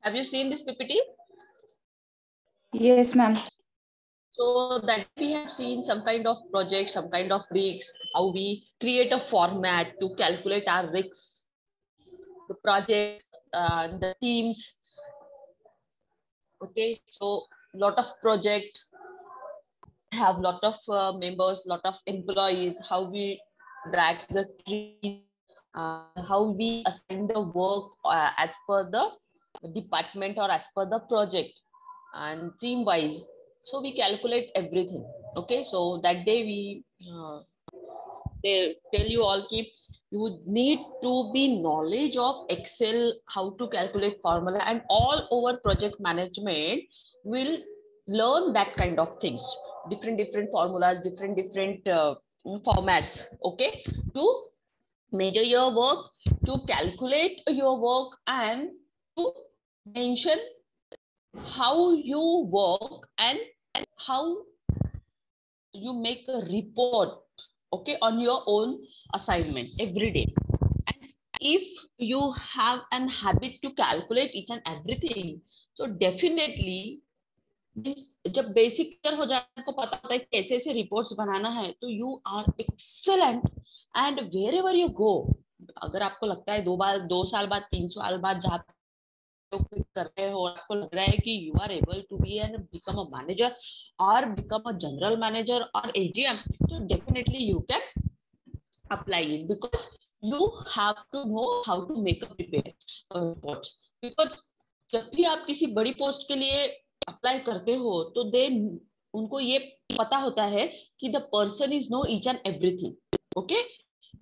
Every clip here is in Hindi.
Have you seen this PPT? Yes, ma'am. So that we have seen some kind of project, some kind of risks, how we create a format to calculate our risks, the project, the teams. Okay, so lot of project have lot of members, lot of employees, how we drag the tree, how we assign the work as per the department or as per the project and team wise. So we calculate everything. Okay, so that day we they tell you all keep you need to be knowledge of Excel, how to calculate formula, and all over project management will learn that kind of things, different formulas, different formats. Okay, to measure your work, to calculate your work, and to mention how you work and how you make a report, okay, on your own assignment every day. And if you have an habit to calculate each and everything, so definitely means जब बेसिक क्लियर हो जाए, आपको पता होता है कैसे ऐसे रिपोर्ट्स बनाना है, तो you are excellent and wherever you go. अगर आपको लगता है 2 साल बाद 3 साल बाद जहाँ कर रहे हो, आपको लग रहा है कि you are able to be and become a manager और बिकम अ जनरल मैनेजर और AGM, so definitely you can apply it because you have to know how to make a prepare reports. Because जब भी आप किसी बड़ी पोस्ट के लिए अप्लाई करते हो तो दे उनको ये पता होता है कि the person is know each and everything. Okay,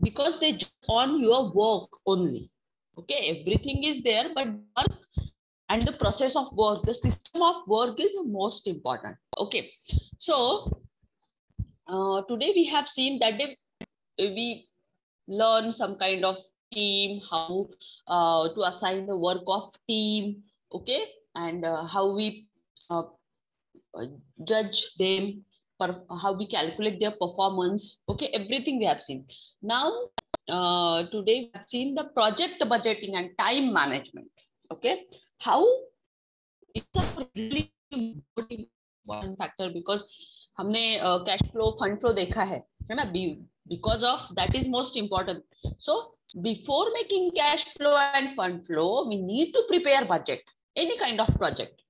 because they on your work only. Okay, everything is there, but work and the process of work, the system of work is most important. Okay, so today we have seen that we learn some kind of team, how to assign the work of team. Okay, and how we uh, judge them, how we calculate their performance. Okay, everything we have seen. Now today we have seen the project budgeting and time management. Okay, how it's a really important factor because हमने कैश फ्लो फंड फ्लो देखा है ना, because of that is most important. So before making cash flow and fund flow, we need to prepare budget, any kind of project.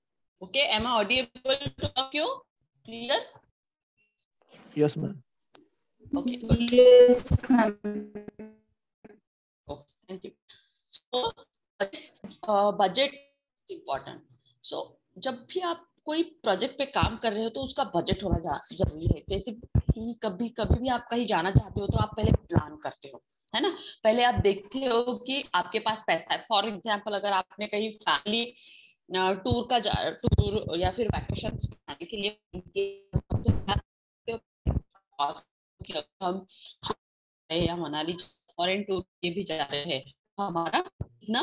Okay, am I audible to all of you? Clear? Yes, ma'am. Okay, good. Yes, ma'am. Okay, thank you. So budget important. So जब भी आप कोई प्रोजेक्ट पे काम कर रहे हो तो उसका बजट होना जरूरी है. कैसे कि कभी कभी भी आप कहीं जाना चाहते हो तो आप पहले प्लान करते हो, है ना. पहले आप देखते हो कि आपके पास पैसा है. फॉर एग्जांपल अगर आपने कहीं फैमिली टूर का टूर या फिर वैकेशन जाने के लिए हम या मनाली फॉरेन टूर के भी जा रहे हैं, हमारा कितना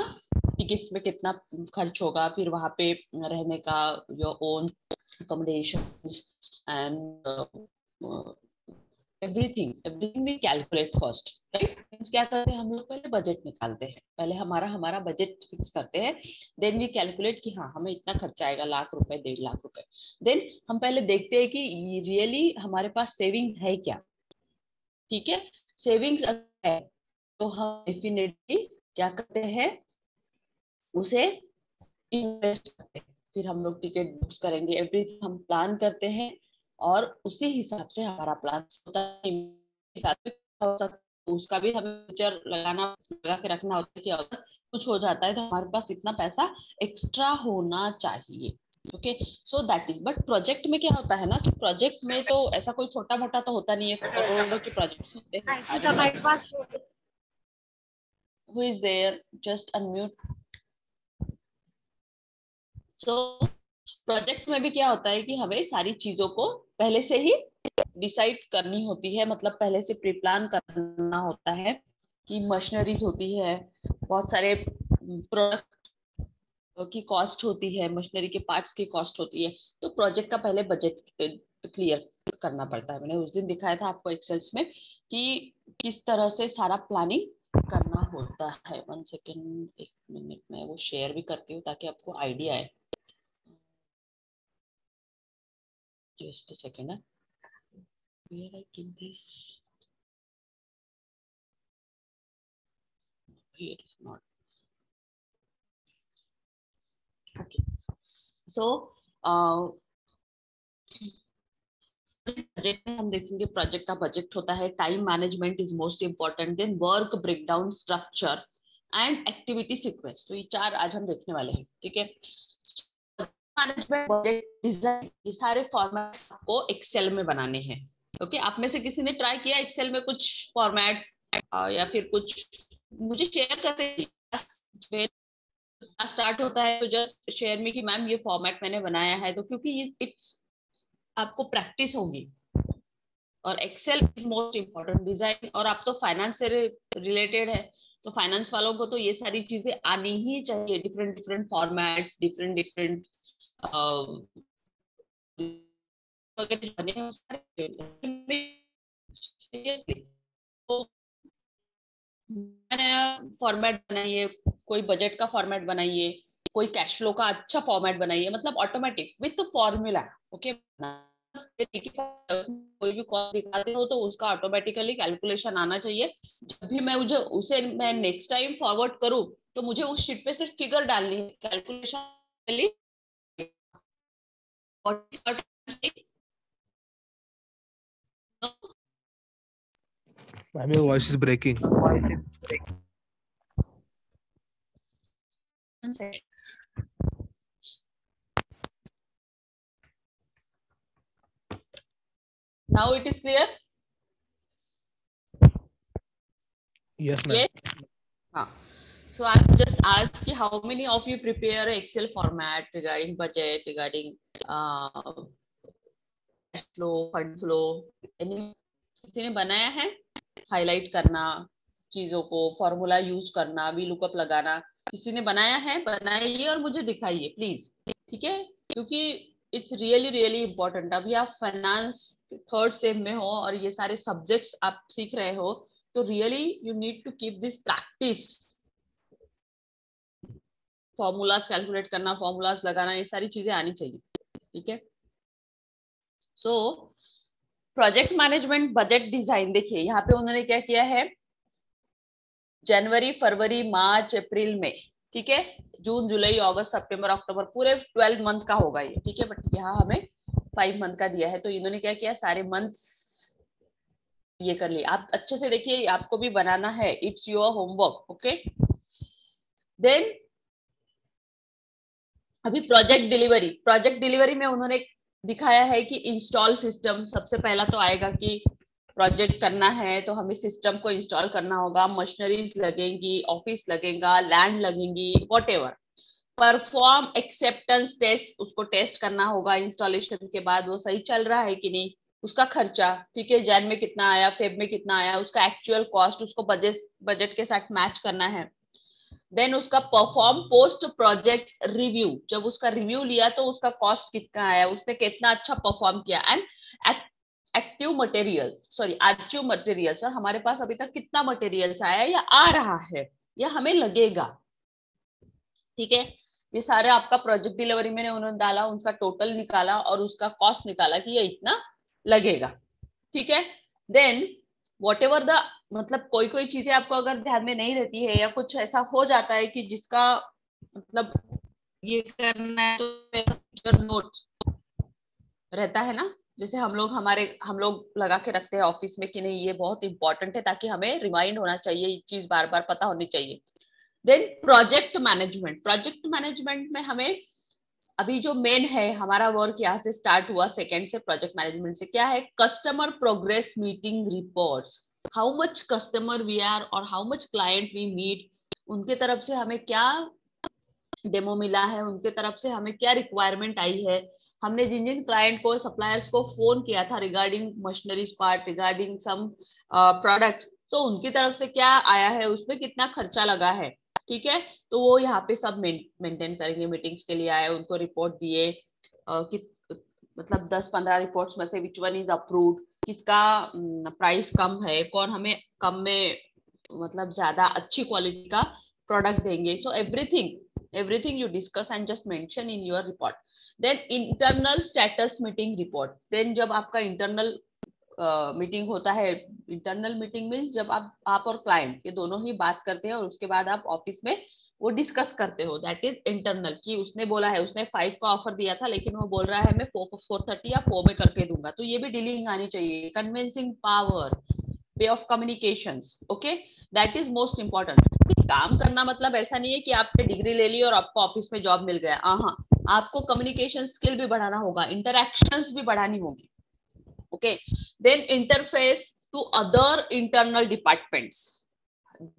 टिकट्स में कितना खर्च होगा, फिर वहां पे रहने का your own accommodations and everything we calculate first, right? Means क्या करते हैं हम लोग, पहले बजट निकालते हैं, पहले हमारा बजट फिक्स करते हैं, देन वी कैलकुलेट कि हाँ हमें इतना खर्चा आएगा, 1,00,000 रुपए 1.5 लाख रुपए. देन हम पहले देखते हैं कि रियली हमारे पास सेविंग है क्या. ठीक है, सेविंग्स है तो हम डेफिनेटली क्या करते हैं, उसे इन्वेस्ट करते हैं. फिर हम लोग टिकट बुक्स करेंगे, एवरीथिंग हम प्लान करते हैं और उसी हिसाब से हमारा प्लान होता है. उसका भी हमें फ्यूचर लगा के रखना होता है कि अगर कुछ हो जाता है तो हमारे पास इतना पैसा एक्स्ट्रा होना चाहिए. Okay, so that is. But project में क्या होता है ना कि प्रोजेक्ट में तो ऐसा कोई छोटा मोटा तो होता नहीं है, करोड़ों के प्रोजेक्ट्स होते हैं. Who is there? Just unmute. So project में भी क्या होता है कि हमें सारी चीजों को पहले से ही डिसाइड करनी होती है, मतलब पहले से प्री प्लान करना होता है कि मशीनरीज होती है, बहुत सारे प्रोडक्ट की कॉस्ट होती है, मशीनरी के पार्ट्स की कॉस्ट होती है. तो प्रोजेक्ट का पहले बजट क्लियर करना पड़ता है. मैंने उस दिन दिखाया था आपको एक्सेल्स में कि किस तरह से सारा प्लानिंग करना होता है. 1 सेकेंड, एक मिनट में वो शेयर भी करती हूँ ताकि आपको आइडिया आए। जस्ट अ सेकंड है, where I keep this, here is not, okay, so budget में हम देखेंगे, प्रोजेक्ट का बजट होता है, time management is most important, then work breakdown, structure and activity sequence. तो ये चार आज हम देखने वाले हैं, ठीक है। मैनेजमेंट, बजट, डिजाइन, ये सारे फॉर्मेट आपको एक्सेल में बनाने हैं। ओके, आप में से किसी ने ट्राई किया एक्सेल में कुछ फॉर्मेट्स या फिर कुछ मुझे शेयर करते स्टार्ट होता है तो जस्ट शेयर में कि मैम ये फॉर्मेट मैंने बनाया है, तो क्योंकि इट्स आपको प्रैक्टिस होगी। और Excel is most important, design, और आप तो फाइनेंस से रिलेटेड है तो फाइनेंस वालों को तो ये सारी चीजें आनी ही चाहिए, different different formats, different different seriously. तो नया फॉर्मेट बनाइए, कोई बजट का फॉर्मेट बनाइए, कोई कैश फ्लो का अच्छा फॉर्मेट बनाइए, मतलब ऑटोमेटिक विथ फॉर्मूला। ओके, कोई भी कॉस्ट दिखाते हो तो उसका ऑटोमेटिकली कैलकुलेशन आना चाहिए। जब भी मैं उसे मैं नेक्स्ट टाइम फॉरवर्ड करूं तो मुझे उस शीट पे सिर्फ फिगर डालनी है, calculation. Ma'am, your voice is breaking. Now it is clear? Yes, ma'am. Yes. So I just asked कि how many of you prepare Excel format regarding budget, regarding cash flow, fund flow? किसी ने बनाया है? हाईलाइट करना चीजों को, फॉर्मूला यूज करना, वी लुकअप लगाना, किसी ने बनाया है? बनाइए और मुझे दिखाइए प्लीज, ठीक है, क्योंकि इट्स रियली रियली इम्पोर्टेंट। अभी आप फाइनेंस थर्ड सेम में हो और ये सारे सब्जेक्ट्स आप सीख रहे हो, तो really you need to keep this practice. Formulas calculate करना, फॉर्मूलाज लगाना, ये सारी चीजें आनी चाहिए, ठीक है। So project management, budget, design, देखिए यहाँ पे उन्होंने क्या किया है, जनवरी, फरवरी, मार्च, अप्रैल, मई, ठीक है, जून, जुलाई, अगस्त, सितंबर, अक्टूबर, पूरे 12 मंथ का होगा ये, ठीक है। बट यहाँ हमें 5 मंथ का दिया है, तो इन्होंने क्या किया, सारे मंथ्स ये कर लिए। आप अच्छे से देखिए, आपको भी बनाना है, it's your homework, okay. Then अभी प्रोजेक्ट डिलीवरी, प्रोजेक्ट डिलीवरी में उन्होंने दिखाया है कि इंस्टॉल सिस्टम, सबसे पहला तो आएगा कि प्रोजेक्ट करना है तो हमें सिस्टम को इंस्टॉल करना होगा, मशीनरीज लगेंगी, ऑफिस लगेगा, लैंड लगेंगी, व्हाटएवर। परफॉर्म एक्सेप्टेंस टेस्ट, उसको टेस्ट करना होगा इंस्टॉलेशन के बाद, वो सही चल रहा है कि नहीं, उसका खर्चा, ठीक है, जैन में कितना आया, फेब में कितना आया, उसका एक्चुअल कॉस्ट, उसको बजट के साथ मैच करना है। देन उसका परफॉर्म पोस्ट प्रोजेक्ट रिव्यू, जब उसका रिव्यू लिया तो उसका कॉस्ट कितना आया, उसने कितना अच्छा परफॉर्म किया। And active materials, sorry active materials, और हमारे पास अभी तक कितना मटेरियल्स आया या आ रहा है या हमें लगेगा, ठीक है। ये सारे आपका प्रोजेक्ट डिलीवरी में उन्होंने डाला, उसका टोटल निकाला और उसका कॉस्ट निकाला कि ये इतना लगेगा, ठीक है। देन वॉट एवर द, मतलब कोई कोई चीजें आपको अगर ध्यान में नहीं रहती है या कुछ ऐसा हो जाता है कि जिसका मतलब ये करना है, तो नोट्स रहता है ना, जैसे हम लोग लगा के रखते हैं ऑफिस में कि नहीं ये बहुत इंपॉर्टेंट है, ताकि हमें रिमाइंड होना चाहिए, ये चीज बार बार पता होनी चाहिए। Then project management, project management में हमें अभी जो मेन है हमारा वर्क यहाँ से स्टार्ट हुआ, सेकंड से प्रोजेक्ट मैनेजमेंट से, क्या है, customer progress meeting reports, how much customer we are और how much client we meet, उनके तरफ से हमें क्या डेमो मिला है, उनके तरफ से हमें क्या रिक्वायरमेंट आई है, हमने जिन जिन क्लाइंट को, सप्लायर्स को फोन किया था regarding machineries part, regarding some product, तो उनकी तरफ से क्या आया है, उसमें कितना खर्चा लगा है, ठीक है। तो वो यहाँ पे सब मेंटेन करेंगे, मीटिंग्स के लिए आए, उनको रिपोर्ट दिए कि मतलब 10-15 रिपोर्ट्स में से विच वन इज अप्रूव्ड, किसका प्राइस कम है, कौन हमें कम में मतलब ज्यादा अच्छी क्वालिटी का प्रोडक्ट देंगे. So everything you discuss and just mention in your report. Then internal status meeting report. Then जब आपका इंटरनल मीटिंग होता है, इंटरनल मीटिंग मीन्स जब आप और क्लाइंट ये दोनों ही बात करते हैं और उसके बाद आप ऑफिस में वो डिस्कस करते हो, दैट इज इंटरनल. कि उसने बोला है, उसने 5 का ऑफर दिया था लेकिन वो बोल रहा है मैं 430 या 4 में करके दूंगा. तो ये भी डीलिंग आनी चाहिए. Convincing power, way of communications. Okay, that is most important. काम करना मतलब ऐसा नहीं है कि आपने डिग्री ले ली और आपको ऑफिस में जॉब मिल गया. हाँ, आपको कम्युनिकेशन स्किल भी बढ़ाना होगा, इंटरैक्शंस भी बढ़ानी होगी. Okay, then interface to other internal departments.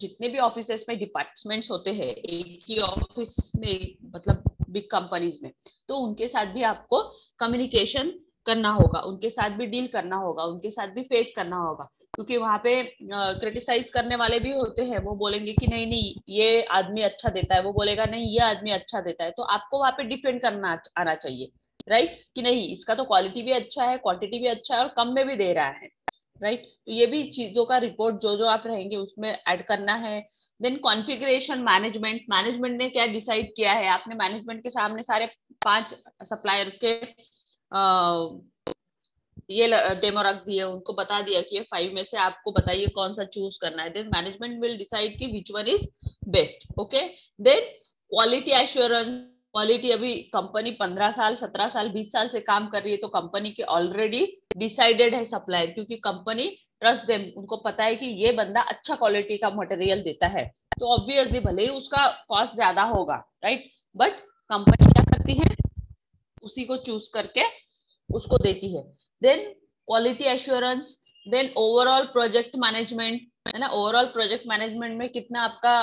जितने भी ऑफिसेस में डिपार्टमेंट्स होते हैं एक ही ऑफिस में, मतलब बिग कंपनीज में, तो उनके साथ भी आपको कम्युनिकेशन करना होगा, उनके साथ भी डील करना होगा, उनके साथ भी फेस करना होगा. क्योंकि वहां पे क्रिटिसाइज करने वाले भी होते हैं. वो बोलेंगे कि नहीं नहीं ये आदमी अच्छा देता है, वो बोलेगा नहीं ये आदमी अच्छा देता है. तो आपको वहां पे डिफेंड करना आना चाहिए, राइट? कि नहीं इसका तो क्वालिटी भी अच्छा है, क्वांटिटी भी अच्छा है और कम में भी दे रहा है, राइट? तो ये भी चीजों का रिपोर्ट जो जो आप रहेंगे उसमें ऐड करना है. Then configuration management. मैनेजमेंट ने क्या डिसाइड किया है, आपने मैनेजमेंट के सामने सारे 5 सप्लायर्स के ये डेमो रख दिए, उनको बता दिया कि ये 5 में से आपको बताइए कौन सा चूज करना है. देन मैनेजमेंट विल डिसाइड कि which one is best. Okay, then quality assurance. Quality, अभी कंपनी 15 साल 17 साल 20 साल से काम कर रही है तो कंपनी के ऑलरेडी डिसाइडेड है सप्लायर, क्योंकि कंपनी ट्रस्ट देम, उनको पता है कि ये बंदा अच्छा क्वालिटी का मटेरियल देता है. तो ऑब्वियसली भले ही उसका कॉस्ट ज्यादा होगा, राइट, बट कंपनी क्या करती है, उसी को चूज करके उसको देती है. Then quality assurance. Then overall project management, है ना. ओवरऑल प्रोजेक्ट मैनेजमेंट में कितना आपका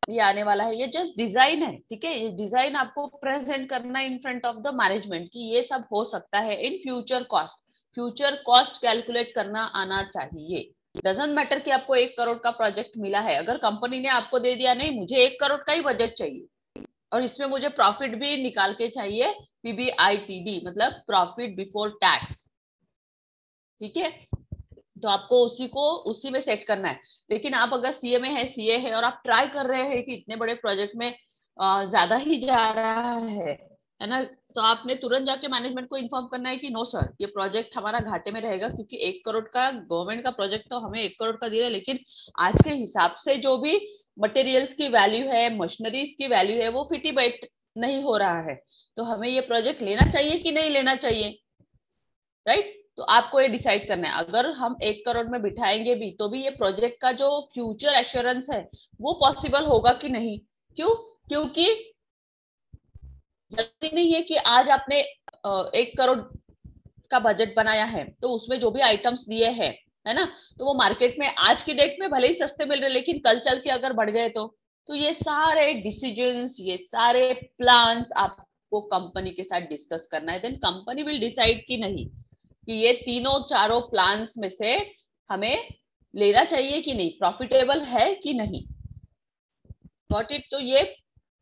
ये आने वाला है, ये जस्ट डिजाइन है, ठीक है. ये डिजाइन आपको प्रेजेंट करना इन फ्रंट ऑफ द मैनेजमेंट कि ये सब हो सकता है in future cost. Future cost calculate करना आना चाहिए. डजंट मैटर कि आपको 1 करोड़ का प्रोजेक्ट मिला है, अगर कंपनी ने आपको दे दिया नहीं मुझे 1 करोड़ का ही बजट चाहिए और इसमें मुझे प्रॉफिट भी निकाल के चाहिए, PBITD मतलब प्रॉफिट बिफोर टैक्स, ठीक है, तो आपको उसी में सेट करना है. लेकिन आप अगर सीए में है, सीए है और आप ट्राई कर रहे हैं कि इतने बड़े प्रोजेक्ट में ज्यादा ही जा रहा है ना, तो आपने तुरंत जाके मैनेजमेंट को इन्फॉर्म करना है कि नो सर ये प्रोजेक्ट हमारा घाटे में रहेगा, क्योंकि 1 करोड़ का गवर्नमेंट का प्रोजेक्ट तो हमें 1 करोड़ का दिया है, लेकिन आज के हिसाब से जो भी मटेरियल्स की वैल्यू है, मशीनरीज की वैल्यू है, वो फिट बैठ नहीं हो रहा है. तो हमें ये प्रोजेक्ट लेना चाहिए कि नहीं लेना चाहिए, राइट? तो आपको ये डिसाइड करना है. अगर हम 1 करोड़ में बिठाएंगे भी तो भी ये प्रोजेक्ट का जो फ्यूचर एश्योरेंस है वो पॉसिबल होगा कि नहीं. क्यों? क्योंकि जरूरी नहीं है कि आज आपने 1 करोड़ का बजट बनाया है तो उसमें जो भी आइटम्स दिए हैं, है ना, तो वो मार्केट में आज की डेट में भले ही सस्ते मिल रहे लेकिन कल चल के अगर बढ़ गए तो ये सारे डिसीजंस, ये सारे प्लान्स आपको कंपनी के साथ डिस्कस करना है. देन कंपनी विल डिसाइड कि नहीं कि ये तीनों चारों प्लान्स में से हमें लेना चाहिए कि नहीं, प्रॉफिटेबल है कि नहीं. Got it? तो ये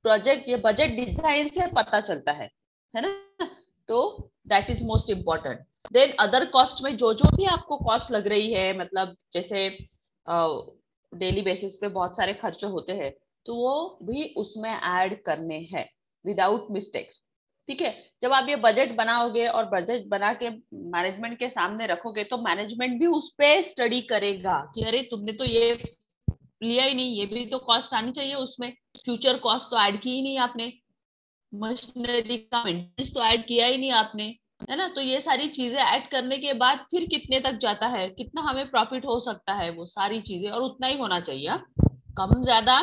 प्रोजेक्ट, ये बजट डिजाइन से पता चलता है ना. तो that is most important. Then other cost में जो जो भी आपको कॉस्ट लग रही है, मतलब जैसे डेली बेसिस पे बहुत सारे खर्चे होते हैं तो वो भी उसमें ऐड करने हैं विदाउट मिस्टेक्स, ठीक है. जब आप ये बजट बनाओगे और बजट बना के मैनेजमेंट के सामने रखोगे तो मैनेजमेंट भी उस पर स्टडी करेगा कि अरे तुमने तो ये लिया ही नहीं, ये भी तो कॉस्ट आनी चाहिए उसमें, फ्यूचर कॉस्ट तो ऐड की ही नहीं आपने, मशीनरी का मेंटेनेंस तो ऐड किया ही नहीं आपने, है ना. तो ये सारी चीजें ऐड करने के बाद फिर कितने तक जाता है, कितना हमें प्रॉफिट हो सकता है, वो सारी चीजें, और उतना ही होना चाहिए. कम ज्यादा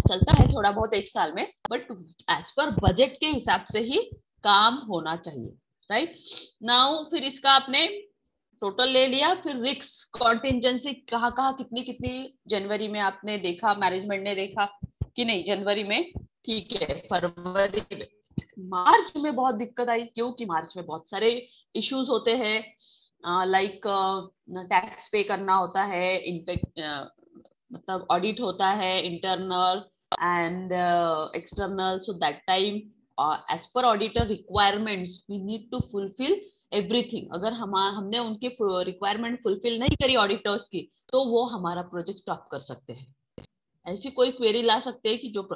चलता है थोड़ा बहुत 1 साल में, बट एज पर बजट के हिसाब से ही काम होना चाहिए, राइट. नाउ फिर इसका आपने टोटल ले लिया, फिर रिस्क कॉन्टिजेंसी कहाँ कहाँ कितनी कितनी जनवरी में आपने देखा, मैनेजमेंट ने देखा कि नहीं जनवरी में ठीक है, फरवरी में, मार्च में बहुत दिक्कत आई. क्योंकि मार्च में बहुत सारे इश्यूज होते हैं, लाइक टैक्स पे करना होता है, इनफैक्ट मतलब ऑडिट होता है internal and external. So that time as पर auditor requirements we need to fulfil everything. अगर हमने उनकी रिक्वायरमेंट फुलफिल नहीं करी ऑडिटर्स की तो वो हमारा प्रोजेक्ट स्टॉप कर सकते हैं, ऐसी कोई क्वेरी ला सकते हैं कि जो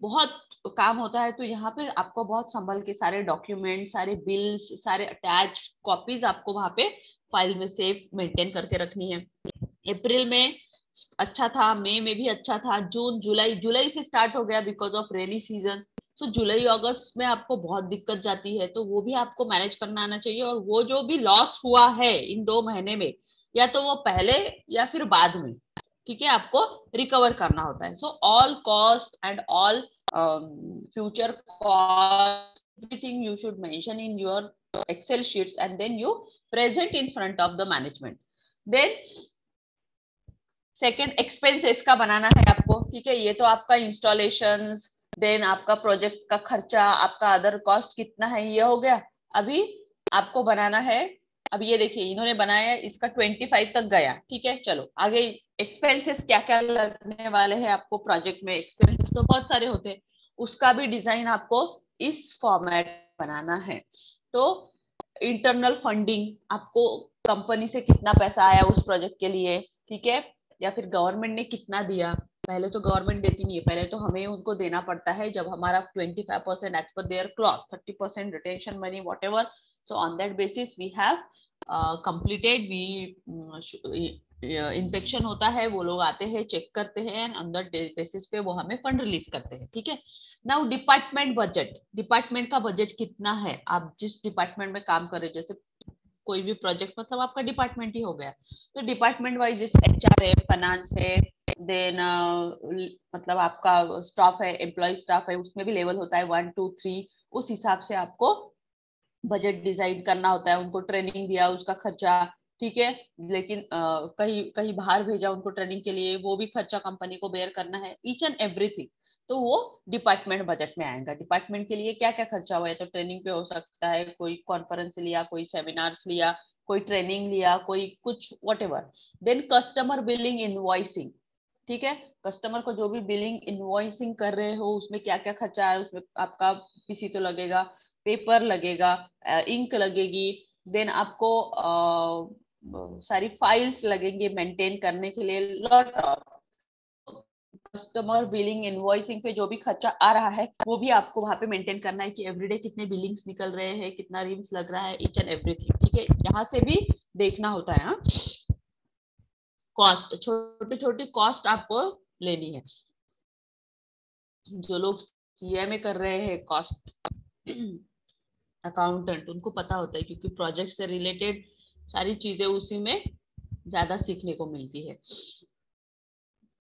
बहुत काम होता है। तो यहाँ पे आपको बहुत संभल के सारे डॉक्यूमेंट, सारे बिल्स, सारे अटैच कॉपीज आपको वहां पे फाइल में सेव मेंटेन करके रखनी है। अप्रैल में अच्छा था, मई में भी अच्छा था, जून जुलाई से स्टार्ट हो गया बिकॉज ऑफ रेनी सीजन। सो जुलाई अगस्त में आपको बहुत दिक्कत जाती है, तो वो भी आपको मैनेज करना आना चाहिए। और वो जो भी लॉस हुआ है इन 2 महीने में, या तो वो पहले या फिर बाद में, ठीक है, आपको रिकवर करना होता है। So all cost and all future cost, everything you should mention in your Excel sheets and then you present in front of the management. Then second expenses का बनाना है आपको, ठीक है। ये तो आपका इंस्टॉलेशन, देन आपका प्रोजेक्ट का खर्चा, आपका अदर कॉस्ट कितना है, ये हो गया। अभी आपको बनाना है, अब ये देखिए इन्होंने बनाया इसका 25 तक गया, ठीक है। चलो आगे एक्सपेंसेस क्या क्या लगने वाले हैं आपको प्रोजेक्ट में। एक्सपेंसेस तो बहुत सारे होते हैं, उसका भी डिजाइन आपको इस फॉर्मेट बनाना है। तो इंटरनल फंडिंग, आपको कंपनी से कितना पैसा आया उस प्रोजेक्ट के लिए, ठीक है, या फिर गवर्नमेंट ने कितना दिया। पहले तो गवर्नमेंट देती नहीं है, पहले तो हमें उनको देना पड़ता है। जब हमारा 25% एज पर there clause, 30% retention money whatever, so on that basis we have completed, we inspection होता है, वो लोग आते हैं, चेक करते हैं, एंड ऑन दैट बेसिस पे वो हमें फंड रिलीज करते हैं, ठीक है। नाउ डिपार्टमेंट बजट, डिपार्टमेंट का बजट कितना है, आप जिस डिपार्टमेंट में काम कर रहे हो, जैसे कोई भी प्रोजेक्ट मतलब आपका डिपार्टमेंट ही हो गया, तो डिपार्टमेंट वाइज जैसे HR है, फाइनेंस है, देन मतलब आपका स्टाफ है, एम्प्लॉय स्टाफ है, उसमें भी लेवल होता है 1 2 3, उस हिसाब से आपको बजट डिसाइड करना होता है। उनको ट्रेनिंग दिया उसका खर्चा, ठीक है, लेकिन कहीं कहीं बाहर भेजा उनको ट्रेनिंग के लिए, वो भी खर्चा कंपनी को बेयर करना है, ईच एंड एवरीथिंग। तो वो डिपार्टमेंट बजट में आएगा। डिपार्टमेंट के लिए क्या क्या खर्चा हुआ है, तो ट्रेनिंग पे हो सकता है, कोई कॉन्फ्रेंस लिया, कोई सेमिनार्स लिया, कोई ट्रेनिंग लिया, कोई कुछ whatever. Then customer billing invoicing, ठीक है, कस्टमर को जो भी बिलिंग इनवॉइसिंग कर रहे हो उसमें क्या क्या खर्चा है, उसमें आपका पीसी तो लगेगा, पेपर लगेगा, इंक लगेगी, देन आपको सारी फाइल्स लगेंगे मेंटेन करने के लिए, lot of customer billing invoicing पे जो भी खर्चा आ रहा है वो भी आपको वहां पे मेंटेन करना है कि एवरीडे कितने बिलिंग्स निकल रहे हैं, कितना रिम्स लग रहा है, ईच एंड एवरीथिंग, ठीक है। यहाँ से भी देखना होता है। हाँ, कॉस्ट, छोटी छोटी कॉस्ट आपको लेनी है। जो लोग सीए में कर रहे हैं कॉस्ट अकाउंटेंट, उनको पता होता है, क्योंकि प्रोजेक्ट से रिलेटेड सारी चीजें उसी में ज्यादा सीखने को मिलती है।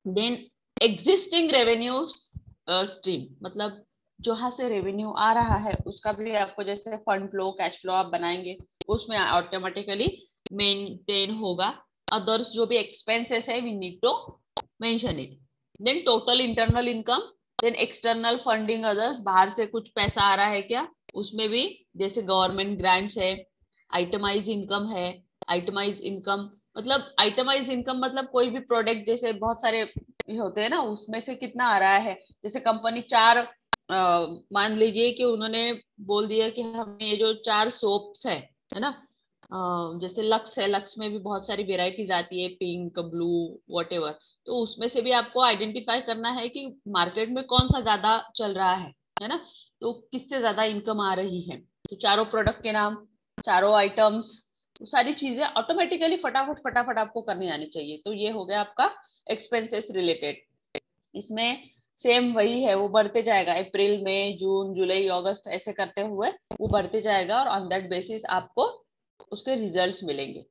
देन एग्जिस्टिंग रेवेन्यू स्ट्रीम, मतलब जहां से रेवेन्यू आ रहा है उसका भी आपको, जैसे फंड फ्लो, कैश फ्लो आप बनाएंगे, उसमें ऑटोमेटिकली मेंटेन होगा। अदर्स जो भी एक्सपेंसेस है we need to mention it. Then total internal income, then external funding, others बाहर से कुछ पैसा आ रहा है क्या, उसमें भी जैसे गवर्नमेंट ग्रांट्स है, आइटमाइज इनकम है। आइटमाइज इनकम मतलब कोई भी प्रोडक्ट, जैसे बहुत सारे होते हैं ना, उसमें से कितना आ रहा है। जैसे कंपनी 4 मान लीजिए कि उन्होंने बोल दिया कि हमें ये जो 4 सोप्स है ना, जैसे लक्स है, लक्स में भी बहुत सारी वेराइटीज आती है, पिंक, ब्लू, व्हाटएवर। तो उसमें से भी आपको आइडेंटिफाई करना है कि मार्केट में कौन सा ज्यादा चल रहा है ना, तो किससे ज्यादा इनकम आ रही है। तो चारों प्रोडक्ट के नाम, चारों आइटम्स, सारी चीजें ऑटोमेटिकली फटाफट फटाफट आपको करनी आनी चाहिए। तो ये हो गया आपका एक्सपेंसेस रिलेटेड। इसमें सेम वही है, वो बढ़ते जाएगा, अप्रैल मई जून जुलाई अगस्त ऐसे करते हुए वो बढ़ते जाएगा, और ऑन दैट बेसिस आपको उसके रिजल्ट्स मिलेंगे।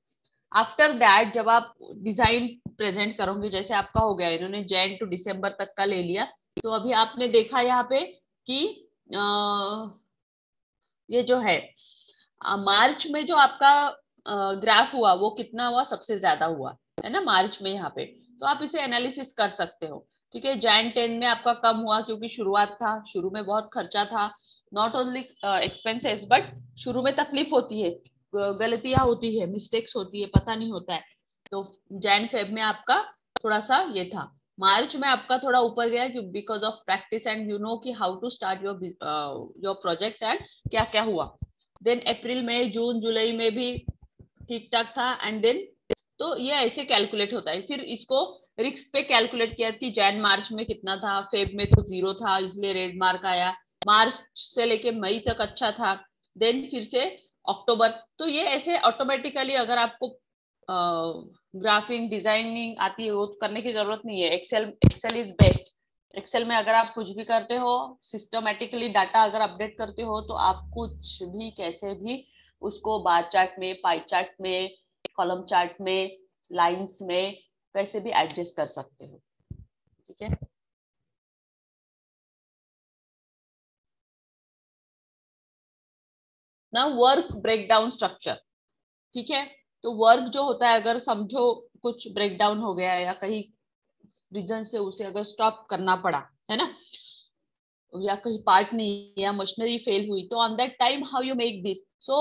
आफ्टर दैट जब आप डिजाइन प्रेजेंट करोगे, जैसे आपका हो गया, इन्होंने जैन टू दिसंबर तक का ले लिया, तो अभी आपने देखा यहाँ पे कि ये जो है मार्च में जो आपका ग्राफ हुआ वो कितना हुआ, सबसे ज्यादा हुआ है ना मार्च में यहाँ पे। तो आप इसे एनालिसिस कर सकते हो, ठीक है। जैन 10 में आपका कम हुआ क्योंकि शुरुआत था, शुरू में बहुत खर्चा था, नॉट ओनली एक्सपेंसेस बट शुरू में तकलीफ होती है, गलतियां होती है, मिस्टेक्स होती है, पता नहीं होता है। तो जैन फेब में आपका थोड़ा सा ये था। मार्च में आपका थोड़ा ऊपर गया because of practice and you know कि how to start your project and क्या क्या हुआ। देन अप्रैल मई जून जुलाई में भी ठीक ठाक था, एंड देन तो ये ऐसे कैलकुलेट होता है। फिर इसको रिस्क पे कैलकुलेट किया कि जैन मार्च में कितना था, फेब में तो 0 था इसलिए रेड मार्क आया, मार्च से लेके मई तक अच्छा था, देन फिर से अक्टूबर। तो ये ऐसे ऑटोमेटिकली, अगर आपको ग्राफिंग डिजाइनिंग आती है वो करने की जरूरत नहीं है। Excel is best. एक्सेल में अगर आप कुछ भी करते हो, सिस्टमेटिकली डाटा अगर अपडेट करते हो, तो आप कुछ भी कैसे भी उसको बार चार्ट में, पाई चार्ट में, कॉलम चार्ट में, लाइंस में कैसे भी एडजस्ट कर सकते हो। ठीक है। ना वर्क ब्रेकडाउन स्ट्रक्चर। ठीक है। तो वर्क जो होता है, अगर समझो कुछ ब्रेकडाउन हो गया या कहीं रीजन से उसे अगर स्टॉप करना पड़ा है ना, या कहीं पार्ट नहीं या मशीनरी फेल हुई, तो on that time how you make this. So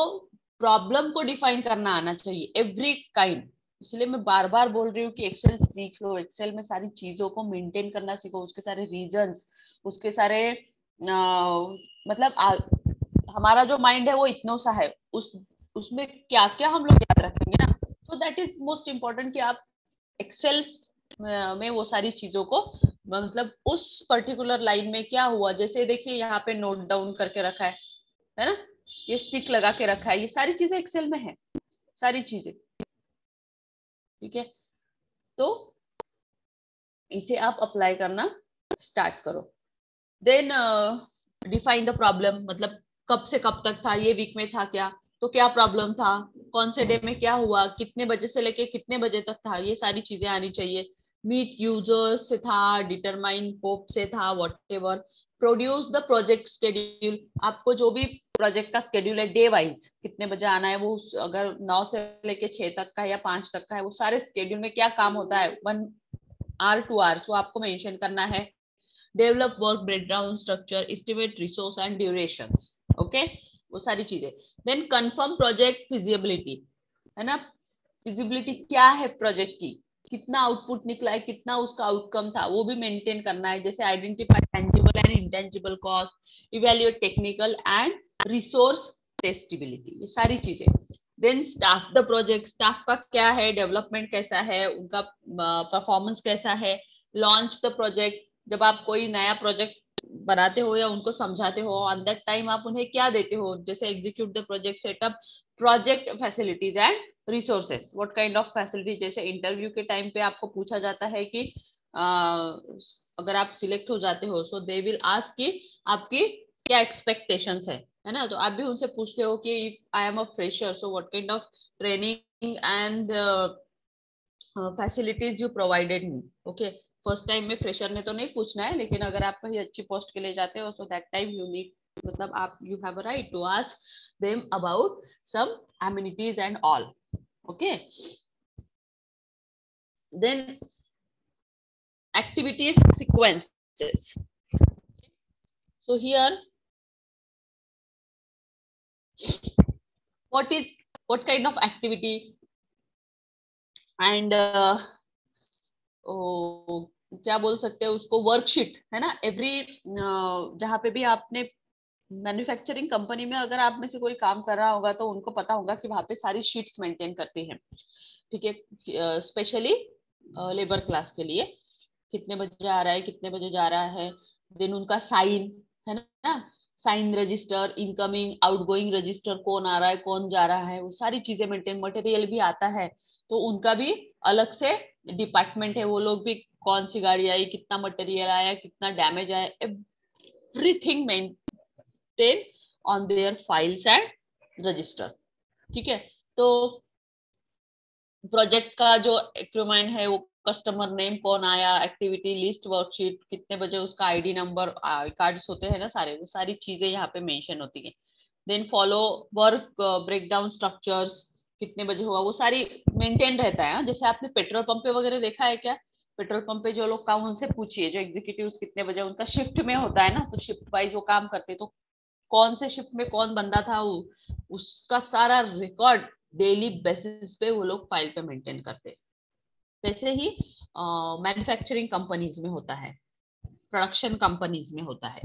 problem को डिफाइन करना आना चाहिए, एवरी काइंड। इसलिए मैं बार बार बोल रही हूँ कि एक्सेल सीख लो, एक्सेल में सारी चीजों को मेंटेन करना सीखो, उसके सारे रीजंस, उसके सारे मतलब हमारा जो माइंड है वो इतना सा है, उसमें क्या क्या हम लोग याद रखेंगे ना। सो दैट इज मोस्ट इम्पोर्टेंट कि आप एक्सेल्स में वो सारी चीजों को, मतलब उस पर्टिकुलर लाइन में क्या हुआ, जैसे देखिए यहाँ पे नोट डाउन करके रखा है ना, ये स्टिक लगा के रखा है, ये सारी चीजें एक्सेल में है, सारी चीजें। ठीक है। तो इसे आप अप्लाई करना स्टार्ट करो। देन डिफाइन द प्रॉब्लम, मतलब कब से कब तक था, ये वीक में था क्या, तो क्या प्रॉब्लम था, कौन से डे में क्या हुआ, कितने बजे से लेके कितने बजे तक था, ये सारी चीजें आनी चाहिए। मीट यूजर्स से था, डिटरमाइन होप से था, whatever. Produce the project schedule, आपको जो भी प्रोजेक्ट का शेड्यूल है डे वाइज कितने बजे आना है, वो अगर 9 से लेके 6 तक का है या 5 तक का है, वो सारे शेड्यूल में क्या काम होता है, 1 hour 2 hours वो आपको मेंशन करना है। Develop work breakdown structure, estimate resource and durations. Okay, वो सारी चीजें। देन कंफर्म प्रोजेक्ट फिजिबिलिटी, है ना, फिजिबिलिटी क्या है प्रोजेक्ट की, कितना आउटपुट निकला है, कितना उसका आउटकम था, वो भी मेंटेन करना है। जैसे identify tangible and intangible cost, evaluate technical and resource testability, ये सारी चीजें। Then staff the project, staff का क्या है, डेवलपमेंट कैसा है, उनका परफॉर्मेंस कैसा है। लॉन्च द प्रोजेक्ट, जब आप कोई नया प्रोजेक्ट बनाते हो या उनको समझाते हो, ऑन दैट टाइम आप उन्हें क्या देते हो, जैसे execute the project, setup project facilities and resources, what kind of facility. जैसे इंटरव्यू के टाइम पे आपको पूछा जाता है कि अगर आप सिलेक्ट हो जाते हो, सो दे विल आस्क कि आपकी क्या एक्सपेक्टेशंस है ना। तो आप भी उनसे पूछते हो कि if I am a fresher, so what kind of training and facilities you provided me. Okay, first time में फ्रेशर ने तो नहीं पूछना है, लेकिन अगर आप कहीं अच्छी पोस्ट के लिए जाते हो, so that time you need, मतलब आप you have a right to ask them about some amenities and all. Okay, then activities sequences. So here what kind of activity and क्या बोल सकते हैं उसको, वर्कशीट है ना। एवरी जहाँ पे भी आपने मैन्युफैक्चरिंग कंपनी में अगर आप में से कोई काम कर रहा होगा, तो उनको पता होगा कि वहां पे सारी शीट्स मेंटेन करती हैं। ठीक है, स्पेशली लेबर क्लास के लिए, कितने बजे आ रहा है, कितने बजे जा रहा है, देन उनका साइन है ना, sign register, incoming outgoing register, कौन आ रहा है कौन जा रहा है, वो सारी चीजें मेंटेन। मटेरियल भी आता है तो उनका भी अलग से डिपार्टमेंट है, वो लोग भी कौन सी गाड़ी आई, कितना मटेरियल आया, कितना डैमेज आया, everything maintain on their files and register. ठीक है। तो प्रोजेक्ट का जो एक्यूमेंट है, वो कस्टमर नेम कौन आया, एक्टिविटी लिस्ट, वर्कशीट, कितने बजे उसका आईडी नंबर, कार्ड्स होते हैं ना सारे, वो सारी चीजें यहाँ पे मेंशन होती है। Then follow work breakdown structures, कितने बजे हुआ, वो सारी मेंटेन रहता है। जैसे आपने पेट्रोल पंप पे वगैरह देखा है क्या, पेट्रोल पंप पे जो लोग काम, उनसे पूछिए जो एग्जीक्यूटिव कितने बजे, उनका शिफ्ट में होता है ना, तो शिफ्ट वाइज वो काम करते हैं, तो कौन से शिफ्ट में कौन बंदा था, उसका सारा रिकॉर्ड डेली बेसिस पे वो लोग फाइल पे मेंटेन करते हैं। वैसे ही मैन्युफैक्चरिंग कंपनीज में होता है, प्रोडक्शन कंपनीज में होता है।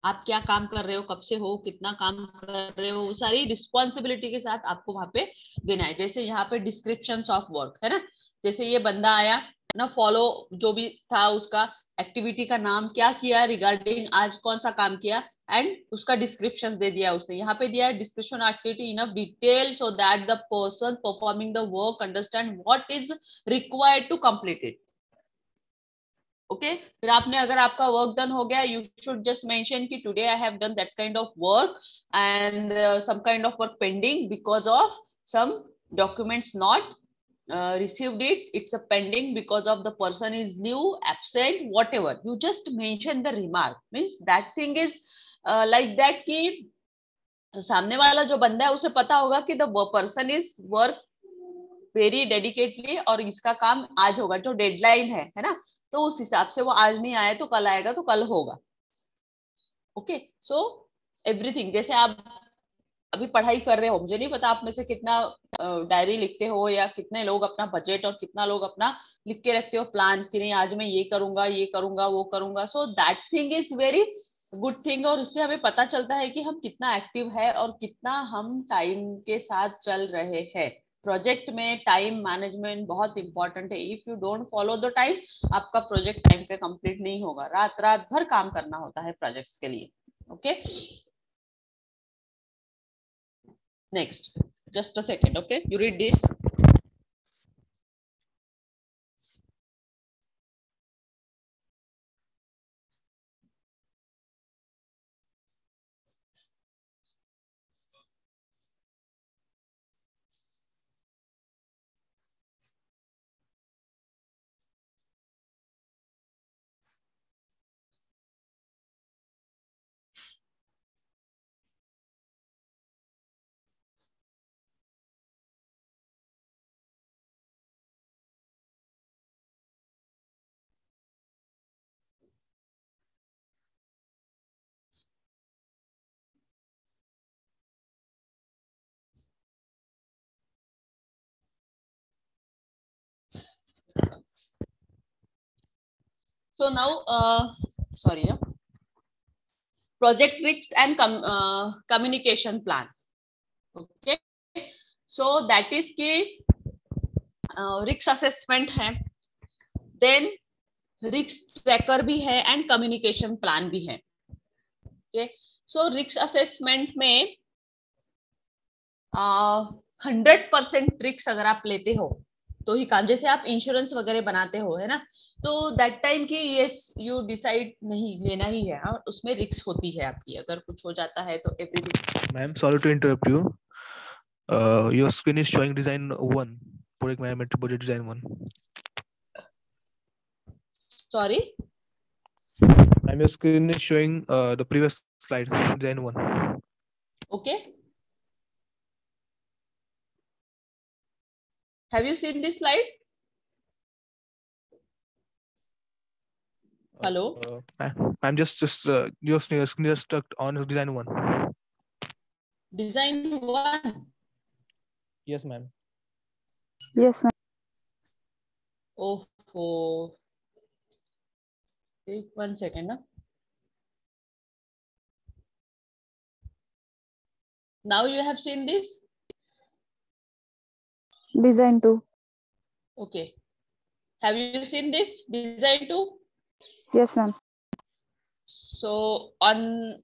आप क्या काम कर रहे हो, कब से हो, कितना काम कर रहे हो, वो सारी रिस्पॉन्सिबिलिटी के साथ आपको वहां पे देना है। जैसे यहाँ पे डिस्क्रिप्शन ऑफ वर्क है ना, जैसे ये बंदा आया ना, फॉलो जो भी था उसका एक्टिविटी का नाम क्या किया, रिगार्डिंग आज कौन सा काम किया, एंड उसका डिस्क्रिप्शन दे दिया उसने, यहाँ पे दिया है description activity in detail so that the person performing the work understand what is required to complete it. Okay, फिर आपने अगर आपका वर्क डन हो गया, यू शुड जस्ट मेंशन कि today I have done that kind of work and some kind of work pending because of some documents not received it, it's a pending because of the person is new, absent, whatever, you just mention the remark, means that thing is like that कि सामने वाला जो बंदा है उसे पता होगा कि the person is work very dedicatedly और इसका काम आज होगा, जो डेडलाइन है ना, तो उस हिसाब से वो आज नहीं आया तो कल आएगा तो कल होगा। ओके, सो एवरीथिंग, जैसे आप अभी पढ़ाई कर रहे हो, मुझे नहीं पता आप में से कितना डायरी लिखते हो या कितने लोग अपना बजट और कितना लोग अपना लिख के रखते हो प्लान्स कि नहीं आज मैं ये करूंगा वो करूंगा, so that thing is very good thing, और इससे हमें पता चलता है कि हम कितना एक्टिव है और कितना हम टाइम के साथ चल रहे हैं। प्रोजेक्ट में टाइम मैनेजमेंट बहुत इंपॉर्टेंट है। If you don't follow the time, आपका प्रोजेक्ट टाइम पे कंप्लीट नहीं होगा, रात रात भर काम करना होता है प्रोजेक्ट्स के लिए। Okay, next, just a second, okay, you read this. So now sorry, project risks and communication plan. Okay, so that is कि रिस्क असेसमेंट है, देन रिस्क ट्रैकर भी है एंड कम्युनिकेशन प्लान भी है। ओके, सो रिस्क असेसमेंट में 100% रिस्क अगर आप लेते हो तो ही काम, जैसे आप इंश्योरेंस वगैरह बनाते हो है ना, तो दैट टाइम की यस यू डिसाइड नहीं लेना ही है, और उसमें रिस्क होती है आपकी, अगर कुछ हो जाता है तो everything. Ma'am sorry to interrupt you, your screen is showing design 1, project management project design 1. Sorry ma'am your screen is showing the previous slide design 1. Okay, have you seen this slide? Hello, I'm just your screen just stuck on design 1. design 1. Yes ma'am. Yes ma'am. Oh, wait 1 second. Now you have seen this? Design 2. Okay, have you seen this design 2? Yes ma'am. So on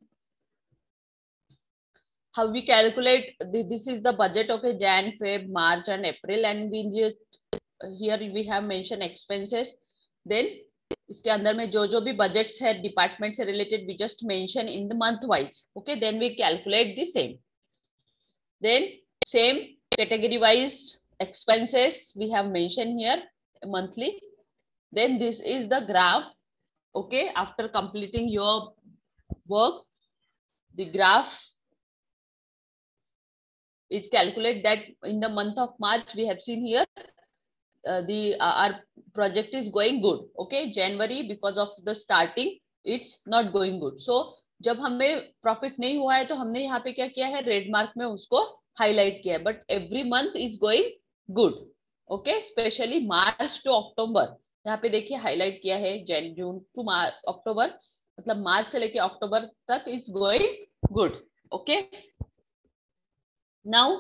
how we calculate this is the budget, okay, Jan, Feb, March and April, and we just here we have mentioned expenses, then इसके अंदर में जो भी बजट्स है डिपार्टमेंट से related we just mention in the month wise, okay, then we calculate the same, then same category wise expenses we have mentioned here monthly, then this is the graph, okay, after completing your work the graph is calculate that in the month of March we have seen here our project is going good, okay, January because of the starting it's not going good, so जब हमें प्रॉफिट नहीं हुआ है तो हमने यहाँ पे क्या किया है, रेड मार्क में उसको हाईलाइट किया है, but every month is going good, okay, specially March to October, यहाँ पे देखिए हाईलाइट किया है, जून टू अक्टूबर, मतलब मार्च से लेके अक्टूबर तक is going good, okay. Now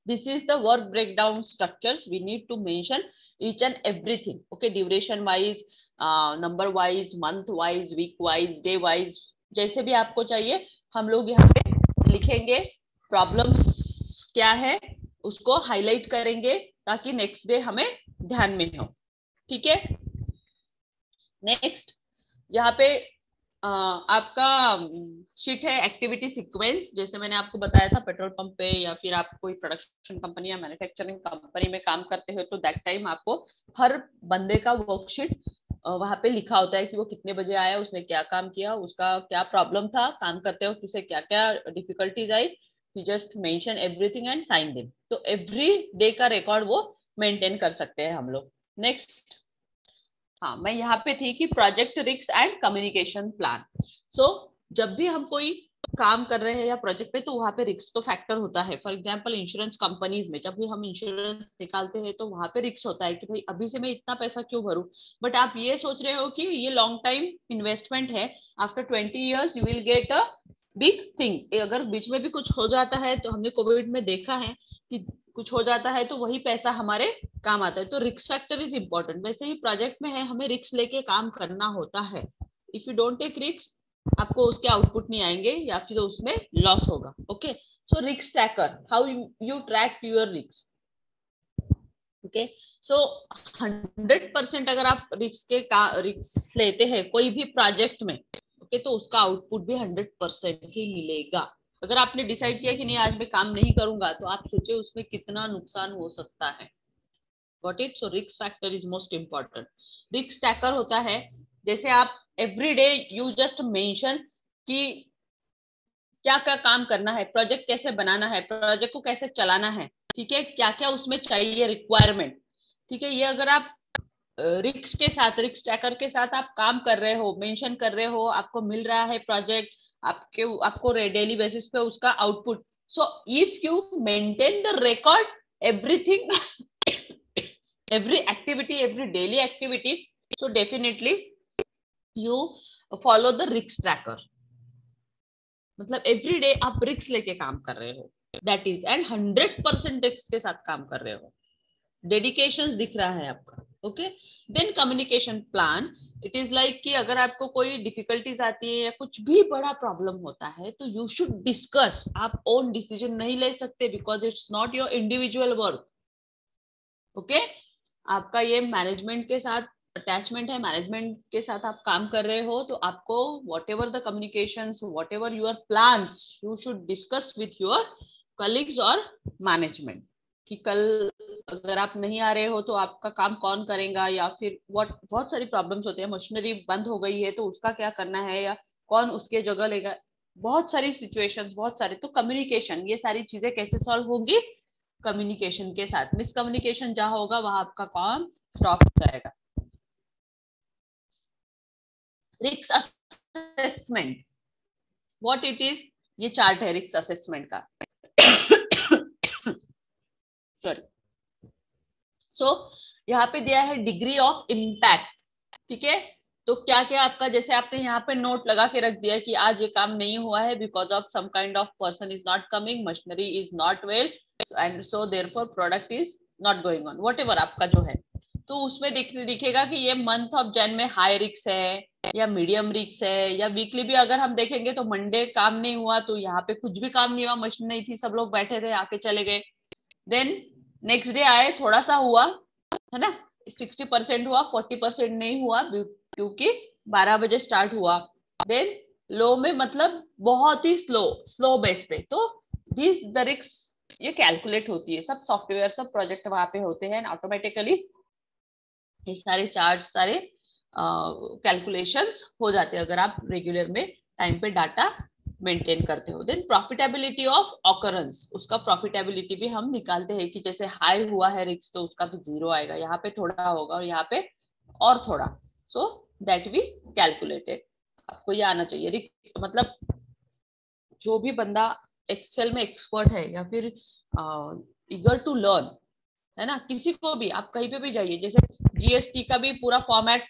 This is the work breakdown structures. We need to mention each and everything. Okay, duration wise, number wise, month wise, week wise, day wise, जैसे भी आपको चाहिए हम लोग यहाँ पे लिखेंगे. प्रॉब्लम्स क्या है उसको हाईलाइट करेंगे ताकि नेक्स्ट डे हमें ध्यान में हो. ठीक है. नेक्स्ट यहाँ पे आपका शीट है एक्टिविटी सीक्वेंस. जैसे मैंने आपको बताया था पेट्रोल पंप पे या फिर आप कोई प्रोडक्शन कंपनी या मैन्युफैक्चरिंग कंपनी में काम करते हो तो दैट टाइम आपको हर बंदे का वर्कशीट वहां पे लिखा होता है कि वो कितने बजे आया, उसने क्या काम किया, उसका क्या प्रॉब्लम था, काम करते वक्त उसे क्या क्या डिफिकल्टीज आई. You just mention everything and sign them. तो एवरी डे का रिकॉर्ड वो मेंटेन कर सकते हैं हम लोग. नेक्स्ट, हाँ मैं यहाँ पे थी कि project risk and communication plan. So जब भी हम कोई काम कर रहे हैं या प्रोजेक्ट पे तो वहाँ पे रिस्क तो फैक्टर होता है. फॉर एग्जांपल इंश्योरेंस कंपनीज में जब भी हम इंश्योरेंस निकालते हैं तो वहाँ पे रिस्क होता है कि भाई अभी से मैं इतना पैसा क्यों भरूं. बट आप ये सोच रहे हो कि ये लॉन्ग टाइम इन्वेस्टमेंट है, after 20 years you will get a big thing. अगर बीच में भी कुछ हो जाता है तो हमने कोविड में देखा है कि कुछ हो जाता है तो वही पैसा हमारे काम आता है. तो रिस्क फैक्टर इज इम्पोर्टेंट. वैसे ही प्रोजेक्ट में है हमें रिस्क लेके काम करना होता है. If you don't take risk आपको उसके आउटपुट नहीं आएंगे या फिर उसमें लॉस होगा. Okay, so risk tracker, how you track your risk. Okay, so 100% अगर आप रिस्क लेते हैं कोई भी प्रोजेक्ट में, ओके, तो उसका आउटपुट भी 100% ही मिलेगा. अगर आपने डिसाइड किया कि नहीं आज मैं काम नहीं करूंगा तो आप सोचे उसमें कितना नुकसान हो सकता है. Got it. So risk factor is most important. Risk tracker होता है जैसे आप every day you just mention कि क्या क्या काम करना है, प्रोजेक्ट कैसे बनाना है, प्रोजेक्ट को कैसे चलाना है. ठीक है, क्या क्या उसमें चाहिए रिक्वायरमेंट. ठीक है, ये अगर आप रिस्क के साथ, रिस्क ट्रैकर के साथ आप काम कर रहे हो, मेंशन कर रहे हो, आपको मिल रहा है प्रोजेक्ट, आपको डेली बेसिस पे उसका output. So if you maintain the record everything, every activity, every daily activity, so definitely you follow the risk tracker. मतलब every day आप रिस्क लेके काम कर रहे हो, that is, and 100% रिस्क के साथ काम कर रहे हो. डेडिकेशन दिख रहा है आपका. Okay, then communication plan. It is like कि अगर आपको कोई डिफिकल्टीज आती है या कुछ भी बड़ा प्रॉब्लम होता है तो यू शुड डिस्कस. आप ओन डिसीजन नहीं ले सकते because it's not your individual work. Okay, आपका ये मैनेजमेंट के साथ अटैचमेंट है, मैनेजमेंट के साथ आप काम कर रहे हो तो आपको what ever the communications, what ever your plans, you should discuss with your colleagues और मैनेजमेंट कि कल अगर आप नहीं आ रहे हो तो आपका काम कौन करेगा, या फिर बहुत सारी प्रॉब्लम्स होते हैं. मशीनरी बंद हो गई है तो उसका क्या करना है या कौन उसके जगह लेगा. बहुत सारी सिचुएशंस, बहुत सारे. तो कम्युनिकेशन, ये सारी चीजें कैसे सॉल्व होंगी, कम्युनिकेशन के साथ. मिसकम्युनिकेशन जहां होगा वहां आपका काम स्टॉप हो जाएगा. Risk assessment, what it is, ये चार्ट है रिस्क असेसमेंट का. सॉरी. सो यहाँ पे दिया है डिग्री ऑफ इम्पैक्ट. ठीक है, तो क्या क्या आपका, जैसे आपने यहाँ पे नोट लगा के रख दिया कि आज ये काम नहीं हुआ है because of some kind of person is not coming, machinery is not well, and so therefore product is not going on, whatever आपका जो है. तो उसमें दिखेगा कि ये मंथ ऑफ जैन में हाई रिस्क है या मीडियम रिस्क है. या वीकली भी अगर हम देखेंगे तो मंडे काम नहीं हुआ तो यहाँ पे कुछ भी काम नहीं हुआ, मशीन नहीं थी, सब लोग बैठे थे, आके चले गए. देन नेक्स्ट डे आए, थोड़ा सा हुआ है ना, 60% हुआ, 40% नहीं हुआ क्योंकि 12 बजे स्टार्ट हुआ. देन लो में मतलब बहुत ही स्लो बेस पे. तो दिस द रिस्क ये कैलकुलेट होती है. सब सॉफ्टवेयर, सब प्रोजेक्ट वहां पे होते हैं ऑटोमेटिकली. ये सारे चार्ट, सारे कैलकुलेशंस हो जाते हैं अगर आप रेगुलर में टाइम पे डाटा मेंटेन करते हो. देन प्रॉफिटेबिलिटी ऑफ ऑकरेंस, उसका प्रॉफिटेबिलिटी भी हम निकालते हैं कि जैसे हाई हुआ है रिस्क तो उसका भी 0 आएगा, यहाँ पे थोड़ा होगा और यहाँ पे और थोड़ा. So that we calculated. आपको ये आना चाहिए. रिस्क मतलब जो भी बंदा एक्सेल में एक्सपर्ट है या फिर ईगर टू लर्न है ना, किसी को भी आप कहीं पे भी जाइए, जैसे जीएसटी का भी पूरा फॉर्मेट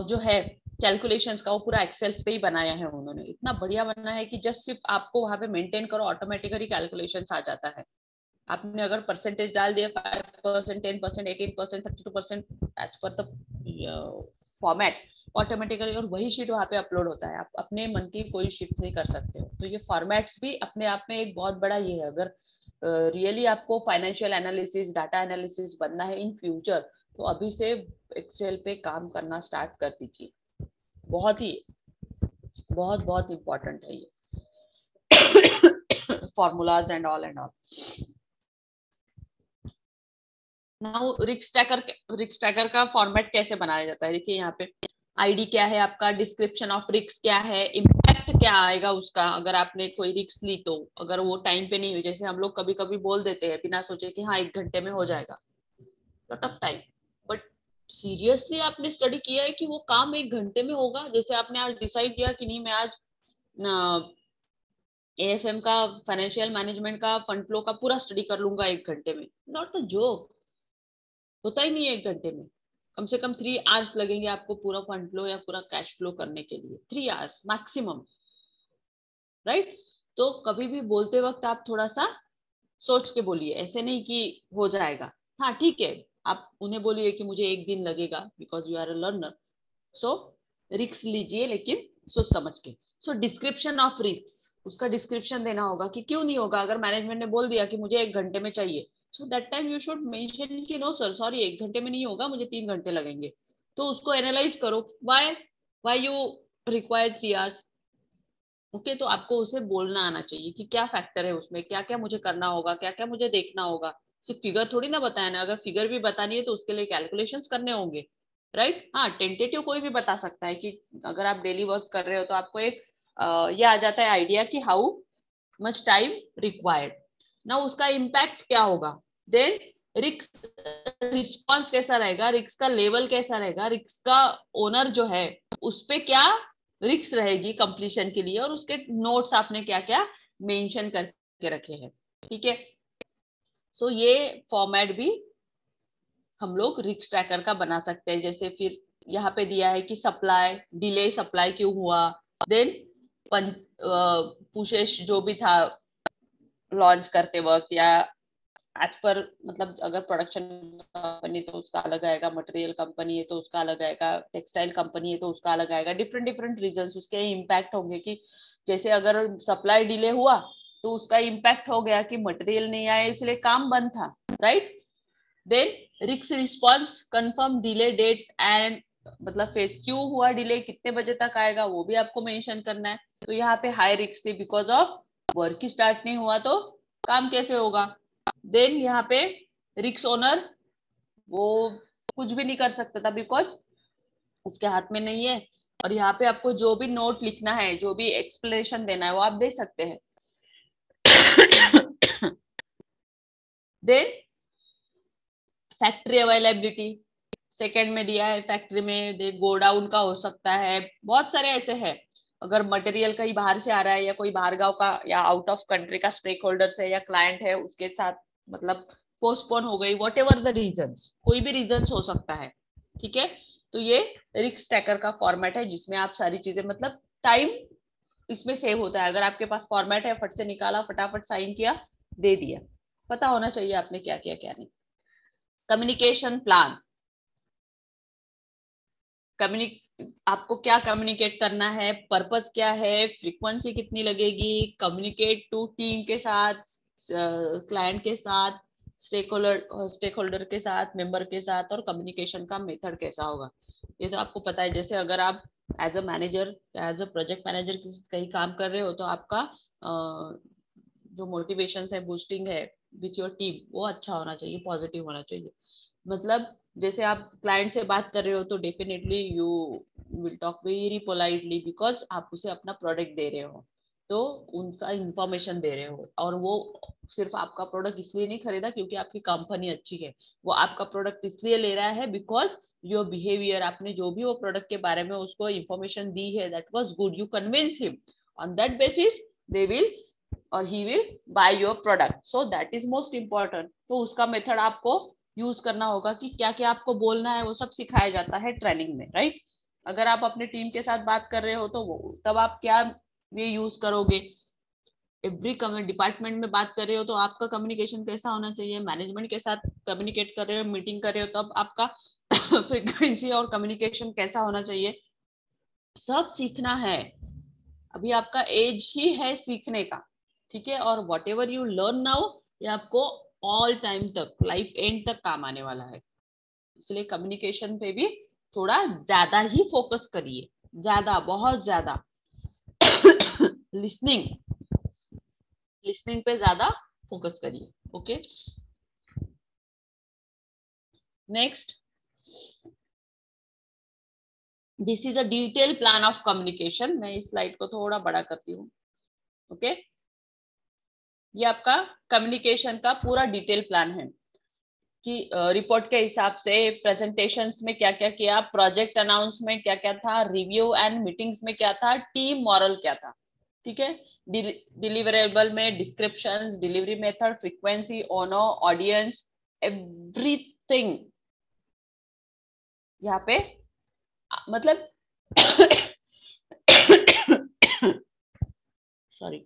जो है कैलकुलेशंस का वो पूरा एक्सेल्स पे ही बनाया है उन्होंने. इतना बढ़िया बना है कि जस्ट सिर्फ आपको वहां पे मेंटेन करो, ऑटोमेटिकली कैलकुलेशंस आ जाता है. आपने अगर परसेंटेज डाल दिया 5%, 10%, 18%, 32% as per the format, automatically और वही शीट वहां पे अपलोड होता है। आप अपने मन की कोई शीट नहीं कर सकते हो। तो ये फॉर्मेट्स भी अपने आप में एक बहुत बड़ा ये है। अगर रियली आपको फाइनेंशियल एनालिसिस, डाटा एनालिसिस बनना है इन फ्यूचर, तो अभी से एक्सेल पे काम करना स्टार्ट कर दीजिए। बहुत बहुत इंपॉर्टेंट है ये formulas and all and all. Now रिक्स ट्रैकर का फॉर्मेट कैसे बनाया जाता है? देखिए यहाँ पे आईडी क्या है आपका, डिस्क्रिप्शन ऑफ रिक्स क्या है, इम्पैक्ट क्या आएगा उसका अगर आपने कोई रिक्स ली तो, अगर वो टाइम पे नहीं हुई। जैसे हम लोग कभी कभी बोल देते हैं बिना सोचे कि हाँ 1 घंटे में हो जाएगा, lot of time, but seriously आपने स्टडी किया है कि वो काम 1 घंटे में होगा? जैसे आपने आज डिसाइड किया कि नहीं मैं आज एएफएम का, फाइनेंशियल मैनेजमेंट का, फंड फ्लो का पूरा स्टडी कर लूंगा 1 घंटे में, नॉट अ जोक। होता ही नहीं है 1 घंटे में। कम से कम 3 आवर्स लगेंगे आपको पूरा फंड फ्लो या पूरा कैश फ्लो करने के लिए, 3 आवर्स मैक्सिमम, राइट? तो कभी भी बोलते वक्त आप थोड़ा सा सोच के बोलिए, ऐसे नहीं कि हो जाएगा। हाँ ठीक है, आप उन्हें बोलिए कि मुझे 1 दिन लगेगा because you are a learner, so risks लीजिए लेकिन सोच समझ के। सो डिस्क्रिप्शन ऑफ रिस्क, उसका डिस्क्रिप्शन देना होगा कि क्यों नहीं होगा। अगर मैनेजमेंट ने बोल दिया कि मुझे 1 घंटे में चाहिए, सो that time you should mention कि नो सर सॉरी 1 घंटे में नहीं होगा, मुझे 3 घंटे लगेंगे। तो उसको एनालाइज करो, why you require 3 hours. Okay, तो आपको उसे बोलना आना चाहिए कि क्या फैक्टर है उसमें, क्या क्या मुझे करना होगा, क्या क्या मुझे देखना होगा। सिर्फ फिगर थोड़ी ना बताया ना, अगर फिगर भी बतानी है तो उसके लिए कैलकुलेशंस करने होंगे, राइट? हाँ, टेंटेटिव कोई भी बता सकता है कि अगर आप डेली वर्क कर रहे हो तो आपको एक ये आ जाता है आइडिया कि हाउ मच टाइम रिक्वायर्ड ना, उसका इम्पैक्ट क्या होगा, देन रिस्क रिस्पॉन्स कैसा रहेगा, रिस्क का लेवल कैसा रहेगा, रिस्क का ओनर जो है उस पे क्या रिस्क रहेगी कंप्लीशन के लिए, और उसके नोट्स आपने क्या क्या मेंशन करके रखे हैं। ठीक है, सो ये फॉर्मेट भी हम लोग रिस्क ट्रैकर का बना सकते हैं। जैसे फिर यहाँ पे दिया है कि सप्लाई डिले, सप्लाई क्यों हुआ, देन पुशेश जो भी था लॉन्च करते वक्त या एज पर, मतलब अगर प्रोडक्शन कंपनी तो उसका अलग आएगा, मटेरियल कंपनी है तो उसका अलग आएगा, टेक्सटाइल कंपनी है तो उसका अलग आएगा। डिफरेंट डिफरेंट रीजंस उसके इम्पैक्ट होंगे कि जैसे अगर सप्लाई डिले हुआ तो उसका इम्पैक्ट हो गया कि मटेरियल नहीं आया इसलिए काम बंद था, right? Then risk response, confirm delay dates and, मतलब फेज क्यों हुआ डिले, कितने बजे तक आएगा वो भी आपको मेंशन करना है। तो यहाँ पे हाई रिस्क थी because of work he start नहीं हुआ तो काम कैसे होगा। देन यहाँ पे रिस्क ओनर वो कुछ भी नहीं कर सकता था बिकॉज उसके हाथ में नहीं है। और यहाँ पे आपको जो भी नोट लिखना है, जो भी एक्सप्लेनेशन देना है वो आप दे सकते हैं। देन फैक्ट्री अवेलेबिलिटी सेकंड में दिया है, फैक्ट्री में गोडाउन का हो सकता है, बहुत सारे ऐसे हैं। अगर मटेरियल कहीं बाहर से आ रहा है या कोई बाहर गांव का या आउट ऑफ कंट्री का स्टेक होल्डर्स है या क्लाइंट है उसके साथ, मतलब पोस्टपोन हो गई, वॉट एवर द रीजंस, कोई भी रीजंस हो सकता है। ठीक है, तो ये रिस्क ट्रैकर का फॉर्मेट है जिसमें आप सारी चीजें, मतलब टाइम इसमें सेव होता है। अगर आपके पास फॉर्मेट है, फट से निकाला, फटाफट साइन किया, दे दिया, पता होना चाहिए आपने क्या किया क्या नहीं। कम्युनिकेशन प्लान, आपको क्या कम्युनिकेट करना है, पर्पस क्या है, फ्रीक्वेंसी कितनी लगेगी, कम्युनिकेट टू टीम के साथ, क्लाइंट के साथ, स्टेक होल्डर के साथ, मेंबर के साथ, और कम्युनिकेशन का मेथड कैसा होगा ये तो आपको पता है। जैसे अगर आप as a manager, as a project manager कहीं काम कर रहे हो तो आपका जो मोटिवेशन है, बूस्टिंग है विथ योर टीम, वो अच्छा होना चाहिए, पॉजिटिव होना चाहिए। मतलब जैसे आप क्लाइंट से बात कर रहे हो तो definitely you will talk very politely because आप उसे अपना प्रोडक्ट दे रहे हो, तो उनका इंफॉर्मेशन दे रहे हो। और वो सिर्फ आपका प्रोडक्ट इसलिए नहीं खरीदा क्योंकि आपकी कंपनी अच्छी है, वो आपका प्रोडक्ट इसलिए ले रहा है बिकॉज योर बिहेवियर, आपने जो भी वो प्रोडक्ट के बारे में उसको इंफॉर्मेशन दी है that was good, you convince him, on that basis they will और he will buy your product, so that is most important. तो उसका मेथड आपको यूज करना होगा कि क्या क्या आपको बोलना है, वो सब सिखाया जाता है ट्रेनिंग में, राइट? अगर आप अपने टीम के साथ बात कर रहे हो तो वो तब आप क्या ये यूज करोगे, एवरी डिपार्टमेंट में बात कर रहे हो तो आपका कम्युनिकेशन कैसा होना चाहिए, मैनेजमेंट के साथ कम्युनिकेट कर रहे हो, मीटिंग कर रहे हो, तब आपका फ्रीक्वेंसी और कम्युनिकेशन कैसा होना चाहिए, सब सीखना है। अभी आपका एज ही है सीखने का, ठीक है। और what ever you learn now, ये आपको ऑल टाइम तक, लाइफ एंड तक काम आने वाला है। इसलिए कम्युनिकेशन पे भी थोड़ा ज्यादा ही फोकस करिए, ज्यादा, बहुत ज्यादा। लिसनिंग पे ज्यादा फोकस करिए। Okay, next, this is a detail plan of communication. मैं इस स्लाइड को थोड़ा बड़ा करती हूँ। ओके, ये आपका कम्युनिकेशन का पूरा डिटेल प्लान है कि रिपोर्ट के हिसाब से प्रेजेंटेशंस में क्या क्या किया, प्रोजेक्ट अनाउंस में क्या क्या था, रिव्यू एंड मीटिंग्स में क्या था, टीम मॉरल क्या था, ठीक है। डिलीवरेबल में descriptions, delivery method, frequency, owner, audience, everything यहाँ पे मतलब सॉरी,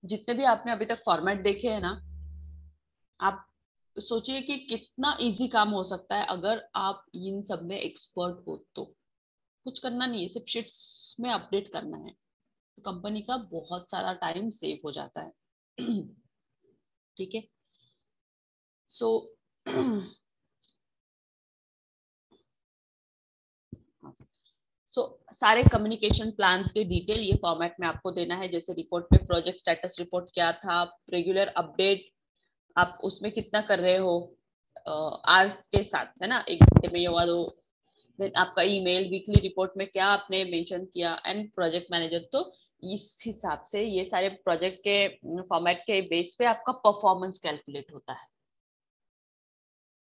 जितने भी आपने अभी तक फॉर्मेट देखे हैं ना, आप सोचिए कि कितना इजी काम हो सकता है अगर आप इन सब में एक्सपर्ट हो तो। कुछ करना नहीं है, सिर्फ शीट्स में अपडेट करना है, तो कंपनी का बहुत सारा टाइम सेव हो जाता है। ठीक है, सो सारे कम्युनिकेशन प्लान्स के डिटेल ये फॉर्मेट में आपको देना है। जैसे रिपोर्ट पे प्रोजेक्ट स्टेटस रिपोर्ट क्या था, रेगुलर अपडेट आप उसमें कितना कर रहे हो आवर्स के साथ, है ना, 1 घंटे में ये हुआ, 2, देन आपका ईमेल, वीकली रिपोर्ट में क्या आपने मेंशन किया, एंड प्रोजेक्ट मैनेजर। तो इस हिसाब से ये सारे प्रोजेक्ट के फॉर्मेट के बेस पे आपका परफॉर्मेंस कैलकुलेट होता है।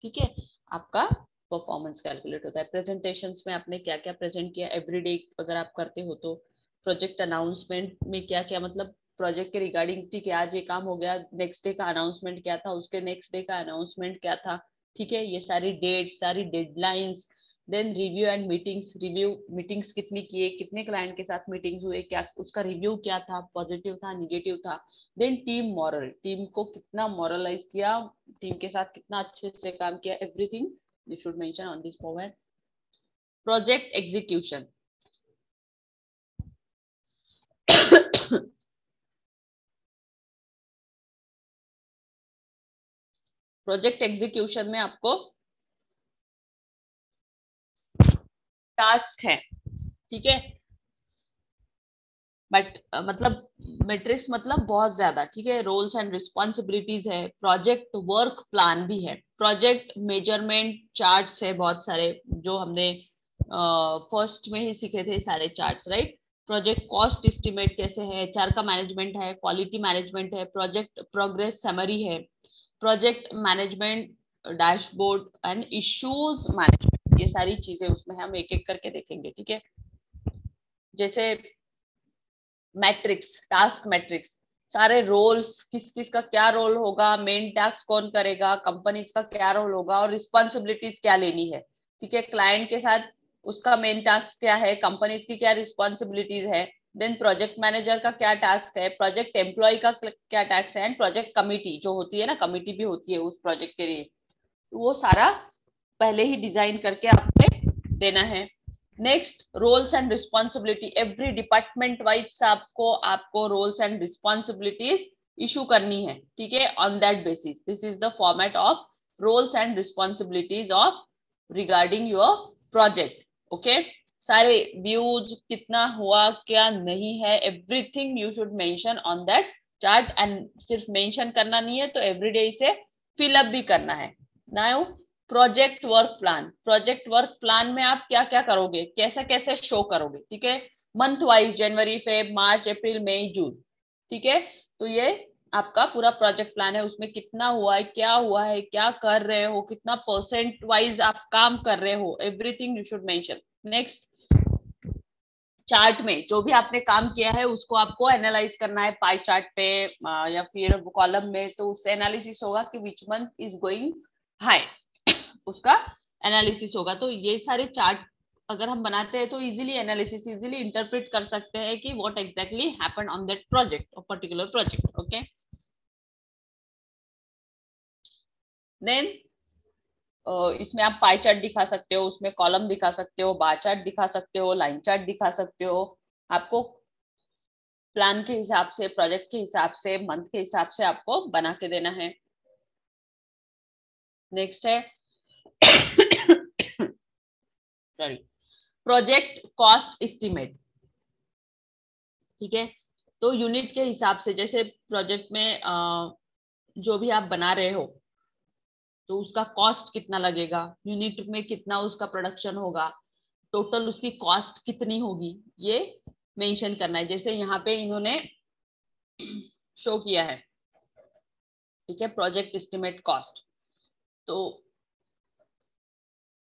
ठीक है, आपका परफॉर्मेंस कैलकुलेट होता है। प्रेजेंटेशंस में आपने क्या क्या प्रेजेंट किया एवरीडे अगर आप करते हो तो, प्रोजेक्ट अनाउंसमेंट में क्या क्या, मतलब प्रोजेक्ट के रिगार्डिंग, ठीक है आज ये काम हो गया, नेक्स्ट डे का अनाउंसमेंट क्या था, उसके नेक्स्ट डे का अनाउंसमेंट क्या था, ठीक है। ये सारी डेट्स, सारी deadlines, then review and meetings, review meetings कितनी किए, कितने क्लाइंट के साथ मीटिंग्स हुए, क्या उसका रिव्यू क्या था, पॉजिटिव था, निगेटिव था। देन टीम मॉरल, टीम को कितना मॉरलाइज किया, टीम के साथ कितना अच्छे से काम किया, everything you should mention on this format. Project execution. Project execution में आपको टास्क है, ठीक है, बट मतलब मैट्रिक्स मतलब बहुत ज्यादा, ठीक है। रोल्स एंड रिस्पॉन्सिबिलिटीज है, प्रोजेक्ट वर्क प्लान भी है, प्रोजेक्ट मेजरमेंट चार्ट्स है बहुत सारे, जो हमने फर्स्ट में ही सीखे थे सारे charts, right. Project cost estimate कैसे है, एचआर का मैनेजमेंट है, क्वालिटी मैनेजमेंट है, प्रोजेक्ट प्रोग्रेस समरी है, project management dashboard and issues management, ये सारी चीजें उसमें हम एक एक करके देखेंगे, ठीक है। जैसे मैट्रिक्स, टास्क मैट्रिक्स, सारे रोल्स, किस किस का क्या रोल होगा, मेन टास्क कौन करेगा, कंपनीज का क्या रोल होगा, और रिस्पॉन्सिबिलिटीज क्या लेनी है, ठीक है। क्लाइंट के साथ उसका मेन टास्क क्या है, कंपनीज की क्या रिस्पॉन्सिबिलिटीज है, देन प्रोजेक्ट मैनेजर का क्या टास्क है, प्रोजेक्ट एम्प्लॉय का क्या टास्क है, एंड प्रोजेक्ट कमिटी जो होती है ना, कमिटी भी होती है उस प्रोजेक्ट के लिए, वो सारा पहले ही डिजाइन करके आपने देना है। Next, roles and responsibility, every department wise आपको रोल्स एंड रिस्पॉन्सिबिलिटीज इशू करनी है, ठीक है। On that basis this is the format of roles and responsibilities of regarding your project. Okay, सारे व्यूज, कितना हुआ क्या नहीं है, everything you should mention on that chart, and सिर्फ मेंशन करना नहीं है तो एवरीडे इसे फिलअप भी करना है। Now project work plan, project work plan में आप क्या क्या करोगे, कैसे कैसे शो करोगे, ठीक है। मंथ वाइज, जनवरी, फेब, मार्च, अप्रैल, मई, जून, ठीक है। तो ये आपका पूरा प्रोजेक्ट प्लान है, उसमें कितना हुआ है, क्या कर रहे हो, कितना परसेंट वाइज आप काम कर रहे हो, everything you should mention. Next, chart में जो भी आपने काम किया है उसको आपको एनालाइज करना है पाई चार्ट पे या फिर कॉलम में, तो उससे एनालिसिस होगा कि which month is going high, उसका एनालिसिस होगा। तो ये सारे चार्ट अगर हम बनाते हैं तो इजीली एनालिसिस, इजीली इंटरप्रेट कर सकते हैं कि what exactly happened on that project और पर्टिकुलर प्रोजेक्ट. ओके, देन इसमें आप पाई चार्ट दिखा सकते हो, उसमें कॉलम दिखा सकते हो, बार चार्ट दिखा सकते हो, लाइन चार्ट दिखा सकते हो. आपको प्लान के हिसाब से, प्रोजेक्ट के हिसाब से, मंथ के हिसाब से आपको बना के देना है. नेक्स्ट है सॉरी, प्रोजेक्ट कॉस्ट एस्टिमेट. ठीक है, तो यूनिट के हिसाब से, जैसे प्रोजेक्ट में जो भी आप बना रहे हो तो उसका कॉस्ट कितना लगेगा, यूनिट में कितना उसका प्रोडक्शन होगा, टोटल उसकी कॉस्ट कितनी होगी, ये मेंशन करना है. जैसे यहाँ पे इन्होंने शो किया है, ठीक है, प्रोजेक्ट एस्टिमेट कॉस्ट. तो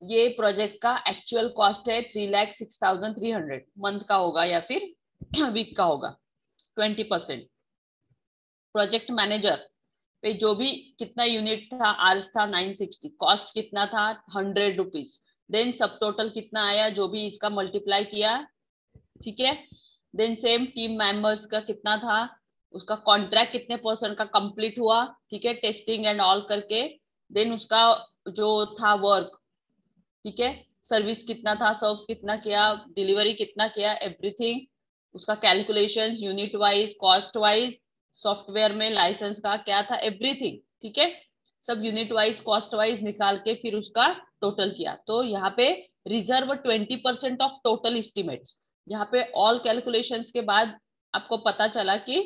ये प्रोजेक्ट का एक्चुअल कॉस्ट है 3,06,300 मंथ का होगा या फिर वीक का होगा, 20%. प्रोजेक्ट मैनेजर पे जो भी कितना यूनिट था, आर्स था 960, कॉस्ट कितना था 100 रुपीज. देन सब टोटल कितना आया, जो भी इसका मल्टीप्लाई किया, ठीक है. देन सेम टीम मेंबर्स का कितना था, उसका कॉन्ट्रैक्ट कितने % का कंप्लीट हुआ, ठीक है, टेस्टिंग एंड ऑल करके. देन उसका जो था वर्क, ठीक है, सर्विस कितना था, सर्व्स कितना किया, डिलीवरी कितना किया, एवरीथिंग. उसका calculation unit wise, cost wise, software में लाइसेंस का क्या था, एवरीथिंग. ठीक है, सब यूनिट वाइज, कॉस्ट वाइज निकाल के फिर उसका टोटल किया. तो यहाँ पे रिजर्व 20% ऑफ टोटल एस्टिमेट्स. यहाँ पे ऑल कैलकुलेशंस के बाद आपको पता चला कि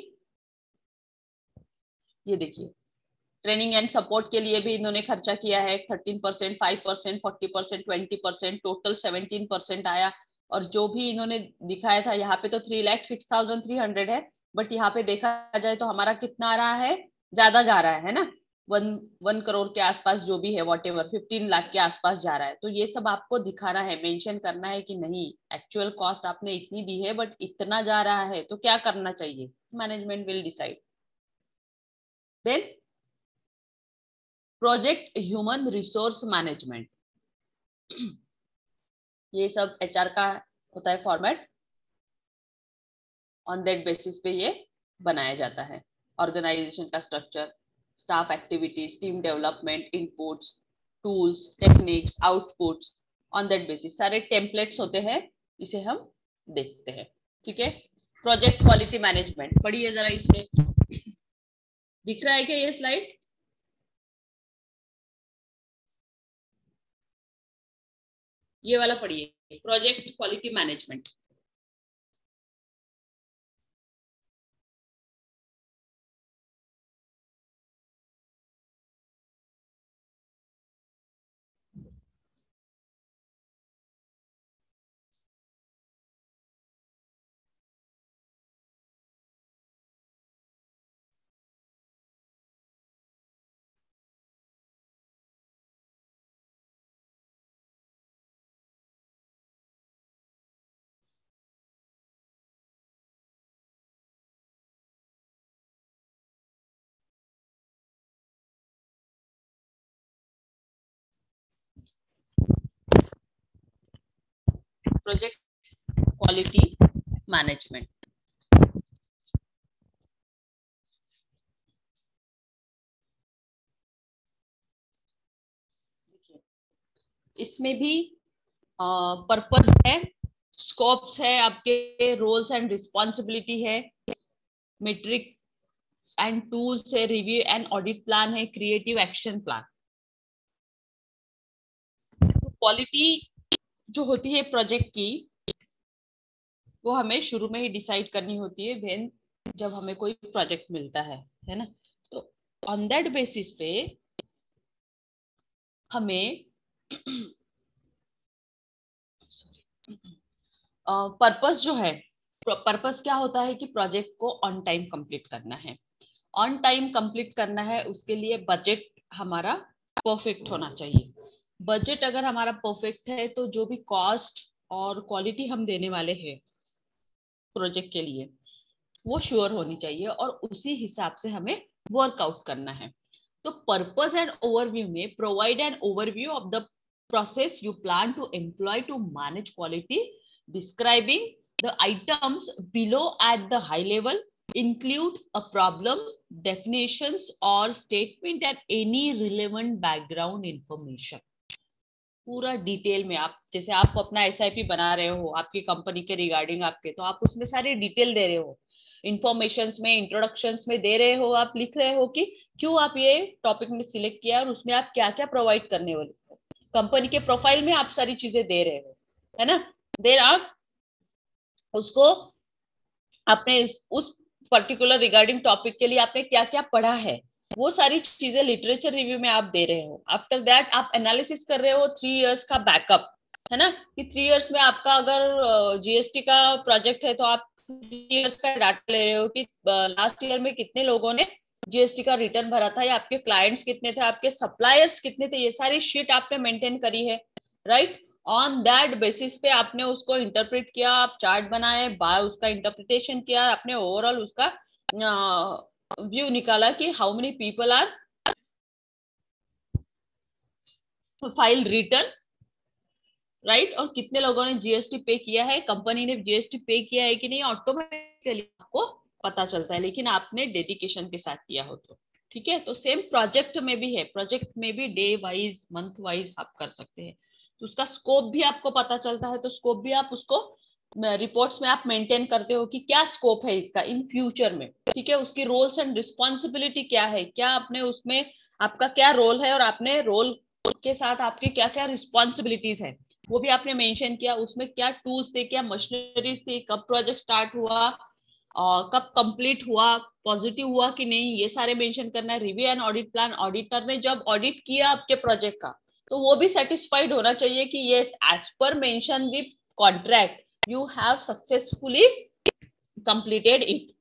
ये देखिए, ट्रेनिंग एंड सपोर्ट के लिए भी इन्होंने खर्चा किया है 13%, 5%, 40%, 20%, टोटल 17% आया. और जो भी इन्होंने दिखाया था यहाँ पे तो 3,06,300 है, बट यहाँ पे देखा जाए तो हमारा कितना आ रहा है, ज्यादा जा रहा है ना, 1 करोड़ के आसपास जो भी है, वॉट एवर 15 लाख के आसपास जा रहा है. तो ये सब आपको दिखाना है, मेंशन करना है कि नहीं, एक्चुअल कॉस्ट आपने इतनी दी है बट इतना जा रहा है, तो क्या करना चाहिए, management will decide. Then project human resource management, ये सब एचआर का होता है फॉर्मेट. ऑन दैट बेसिस पे ये बनाया जाता है. ऑर्गेनाइजेशन का structure, staff activities, team development, inputs, tools, techniques, outputs, on that basis सारे टेम्पलेट्स होते हैं, इसे हम देखते हैं. ठीक है, प्रोजेक्ट क्वालिटी मैनेजमेंट पढ़िए जरा. इसमें दिख रहा है क्या ये स्लाइड? ये वाला पढ़िए, project quality management. Project quality management, इसमें भी पर्पस है, स्कोप्स है, आपके रोल्स एंड रिस्पॉन्सिबिलिटी है, मेट्रिक एंड टूल्स है, रिव्यू एंड ऑडिट प्लान है, क्रिएटिव एक्शन प्लान. क्वालिटी जो होती है प्रोजेक्ट की, वो हमें शुरू में ही डिसाइड करनी होती है व्हेन, जब हमें कोई प्रोजेक्ट मिलता है ना. तो ऑन दैट बेसिस पे हमें पर्पस जो है, पर्पस क्या होता है कि प्रोजेक्ट को ऑन टाइम कंप्लीट करना है. ऑन टाइम कंप्लीट करना है, उसके लिए बजट हमारा परफेक्ट होना चाहिए. बजट अगर हमारा परफेक्ट है तो जो भी कॉस्ट और क्वालिटी हम देने वाले हैं प्रोजेक्ट के लिए, वो श्योर होनी चाहिए और उसी हिसाब से हमें वर्कआउट करना है. तो पर्पस एंड ओवरव्यू में provide an overview of the process you plan to employ to manage quality, describing the items below at the high level, include a problem, definitions or statement and any relevant background information. पूरा डिटेल में आप, जैसे आप अपना SIP बना रहे हो आपकी कंपनी के रिगार्डिंग आपके, तो आप उसमें सारे डिटेल दे रहे हो, इंफॉर्मेशंस में, इंट्रोडक्शंस में दे रहे हो, आप लिख रहे हो कि क्यों आप ये टॉपिक में सिलेक्ट किया और उसमें आप क्या क्या प्रोवाइड करने वाले हो, कंपनी के प्रोफाइल में आप सारी चीजें दे रहे हो, है ना। देन आप उसको अपने उस पर्टिकुलर रिगार्डिंग टॉपिक के लिए आपने क्या क्या पढ़ा है, वो सारी चीजें लिटरेचर रिव्यू में आप दे रहे हो। आफ्टर दैट आप एनालिसिस कर रहे हो 3 इयर्स का बैकअप, है ना, कि 3 इयर्स में आपका अगर GST का प्रोजेक्ट है तो आप 3 इयर्स का डाटा ले रहे हो कि लास्ट ईयर में कितने लोगों ने GST का रिटर्न भरा था, या आपके क्लाइंट्स कितने थे, आपके सप्लायर्स कितने थे, ये सारी शीट आपने मेंटेन करी है, राइट। ऑन दैट बेसिस पे आपने उसको इंटरप्रेट किया, आप चार्ट बनाए, उसका इंटरप्रिटेशन किया, आपने ओवरऑल उसका व्यू निकाला कि how many people are file return, right, और कितने लोगों ने GST पे किया है, कंपनी ने GST पे किया है कि नहीं, ऑटोमेटिकली आपको पता चलता है, लेकिन आपने डेडिकेशन के साथ किया हो तो, ठीक है। तो सेम प्रोजेक्ट में भी है, प्रोजेक्ट में भी डे वाइज मंथ वाइज आप कर सकते हैं, तो उसका स्कोप भी आपको पता चलता है, तो स्कोप भी आप उसको रिपोर्ट्स में आप मेंटेन करते हो कि क्या स्कोप है इसका इन फ्यूचर में, ठीक है, उसकी रोल्स एंड रिस्पॉन्सिबिलिटी क्या है, क्या आपने उसमें आपका क्या रोल है और आपने रोल के साथ आपकी क्या क्या रिस्पॉन्सिबिलिटीज है वो भी आपने मेंशन किया, उसमें क्या टूल्स थे, क्या मशीनरीज थी, कब प्रोजेक्ट स्टार्ट हुआ, कब कंप्लीट हुआ, पॉजिटिव हुआ कि नहीं, ये सारे मेंशन करना है। Review and audit plan, auditor ने जब ऑडिट किया आपके प्रोजेक्ट का तो वो भी सेटिस्फाइड होना चाहिए कि yes as per mention the contract you have successfully completed it.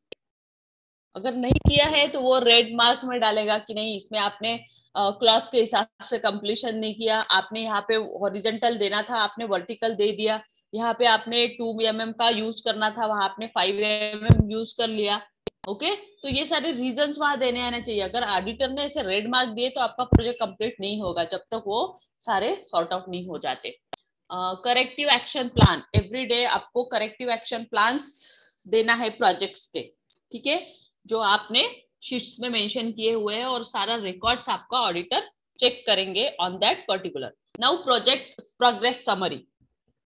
अगर नहीं किया है तो वो रेड मार्क में डालेगा कि नहीं इसमें आपने क्लॉज के हिसाब से कंप्लीशन नहीं किया, आपने यहाँ पे हॉरिजेंटल देना था आपने वर्टिकल दे दिया, यहाँ पे आपने 2 mm का यूज करना था वहां आपने 5 mm यूज कर लिया, ओके। तो ये सारे रीजंस वहां देने आने चाहिए। अगर ऑडिटर ने ऐसे रेड मार्क दिए तो आपका प्रोजेक्ट कंप्लीट नहीं होगा जब तक वो सारे सॉर्ट आउट नहीं हो जाते। Corrective action plan, every day आपको करेक्टिव एक्शन प्लान्स देना है प्रोजेक्ट्स के, ठीक है, जो आपने शीट्स में मेंशन किए हुए हैं, और सारा रिकॉर्ड्स आपका ऑडिटर चेक करेंगे on that particular. Now project progress summary,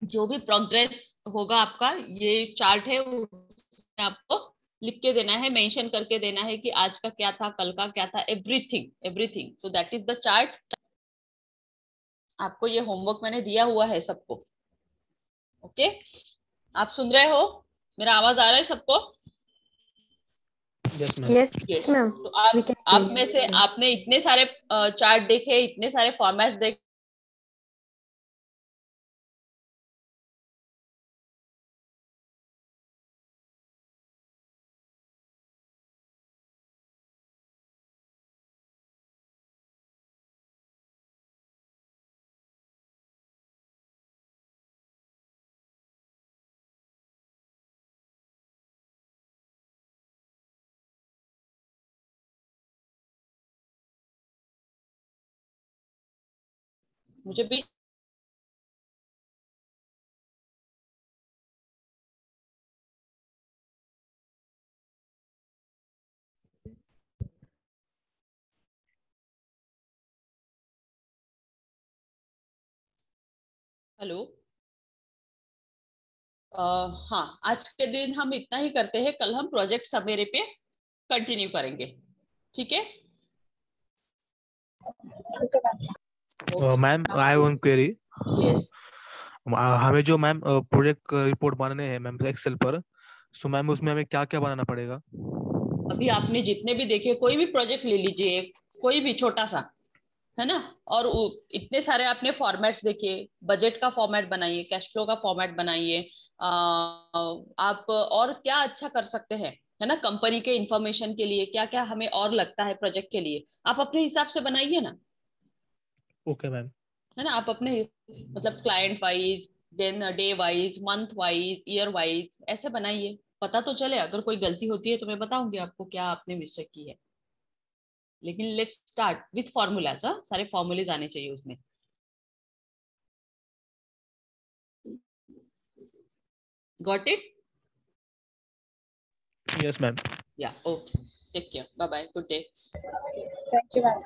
जो भी प्रोग्रेस होगा आपका, ये चार्ट है उसमें आपको लिख के देना है, मेंशन करके देना है कि आज का क्या था, कल का क्या था, everything everything. So that is the chart. आपको ये होमवर्क मैंने दिया हुआ है सबको, ओके। आप सुन रहे हो, मेरा आवाज आ रहा है सबको? Yes ma'am. Yes, ma'am. तो We can आप hear में से you. आपने इतने सारे चार्ट देखे, इतने सारे फॉर्मेट्स देखे, मुझे भी हेलो। हाँ, आज के दिन हम इतना ही करते हैं, कल हम प्रोजेक्ट समेरे पे कंटिन्यू करेंगे, ठीक है। Ma'am I have one query. Yes, हमें जो मैम प्रोजेक्ट रिपोर्ट बनाने हैं मैम एक्सेल पर, सो मैम उसमें हमें क्या क्या बनाना पड़ेगा? अभी आपने जितने भी देखे, कोई भी प्रोजेक्ट ले लीजिए, कोई भी छोटा सा, है ना, और इतने सारे आपने फॉर्मेट्स देखे, बजट का फॉर्मेट बनाइए, कैश फ्लो का फॉर्मेट बनाइए, आप और क्या अच्छा कर सकते हैं, है ना, कंपनी के इंफॉर्मेशन के लिए क्या क्या हमें और लगता है प्रोजेक्ट के लिए, आप अपने हिसाब से बनाइए ना, ओके मैम। है ना। आप अपने मतलब client wise, then day wise, month wise, year wise ऐसे बनाइए, पता तो चले। अगर कोई गलती होती है तो मैं बताऊंगी आपको क्या आपने मिस्टेक की है, लेकिन लेट्स स्टार्ट विथ फॉर्मूलाज। सारे फॉर्मूलेज आने चाहिए उसमें। Got it? Yes, ma'am. Yeah. Okay. Take care. Bye bye. Good day. Thank you, ma'am.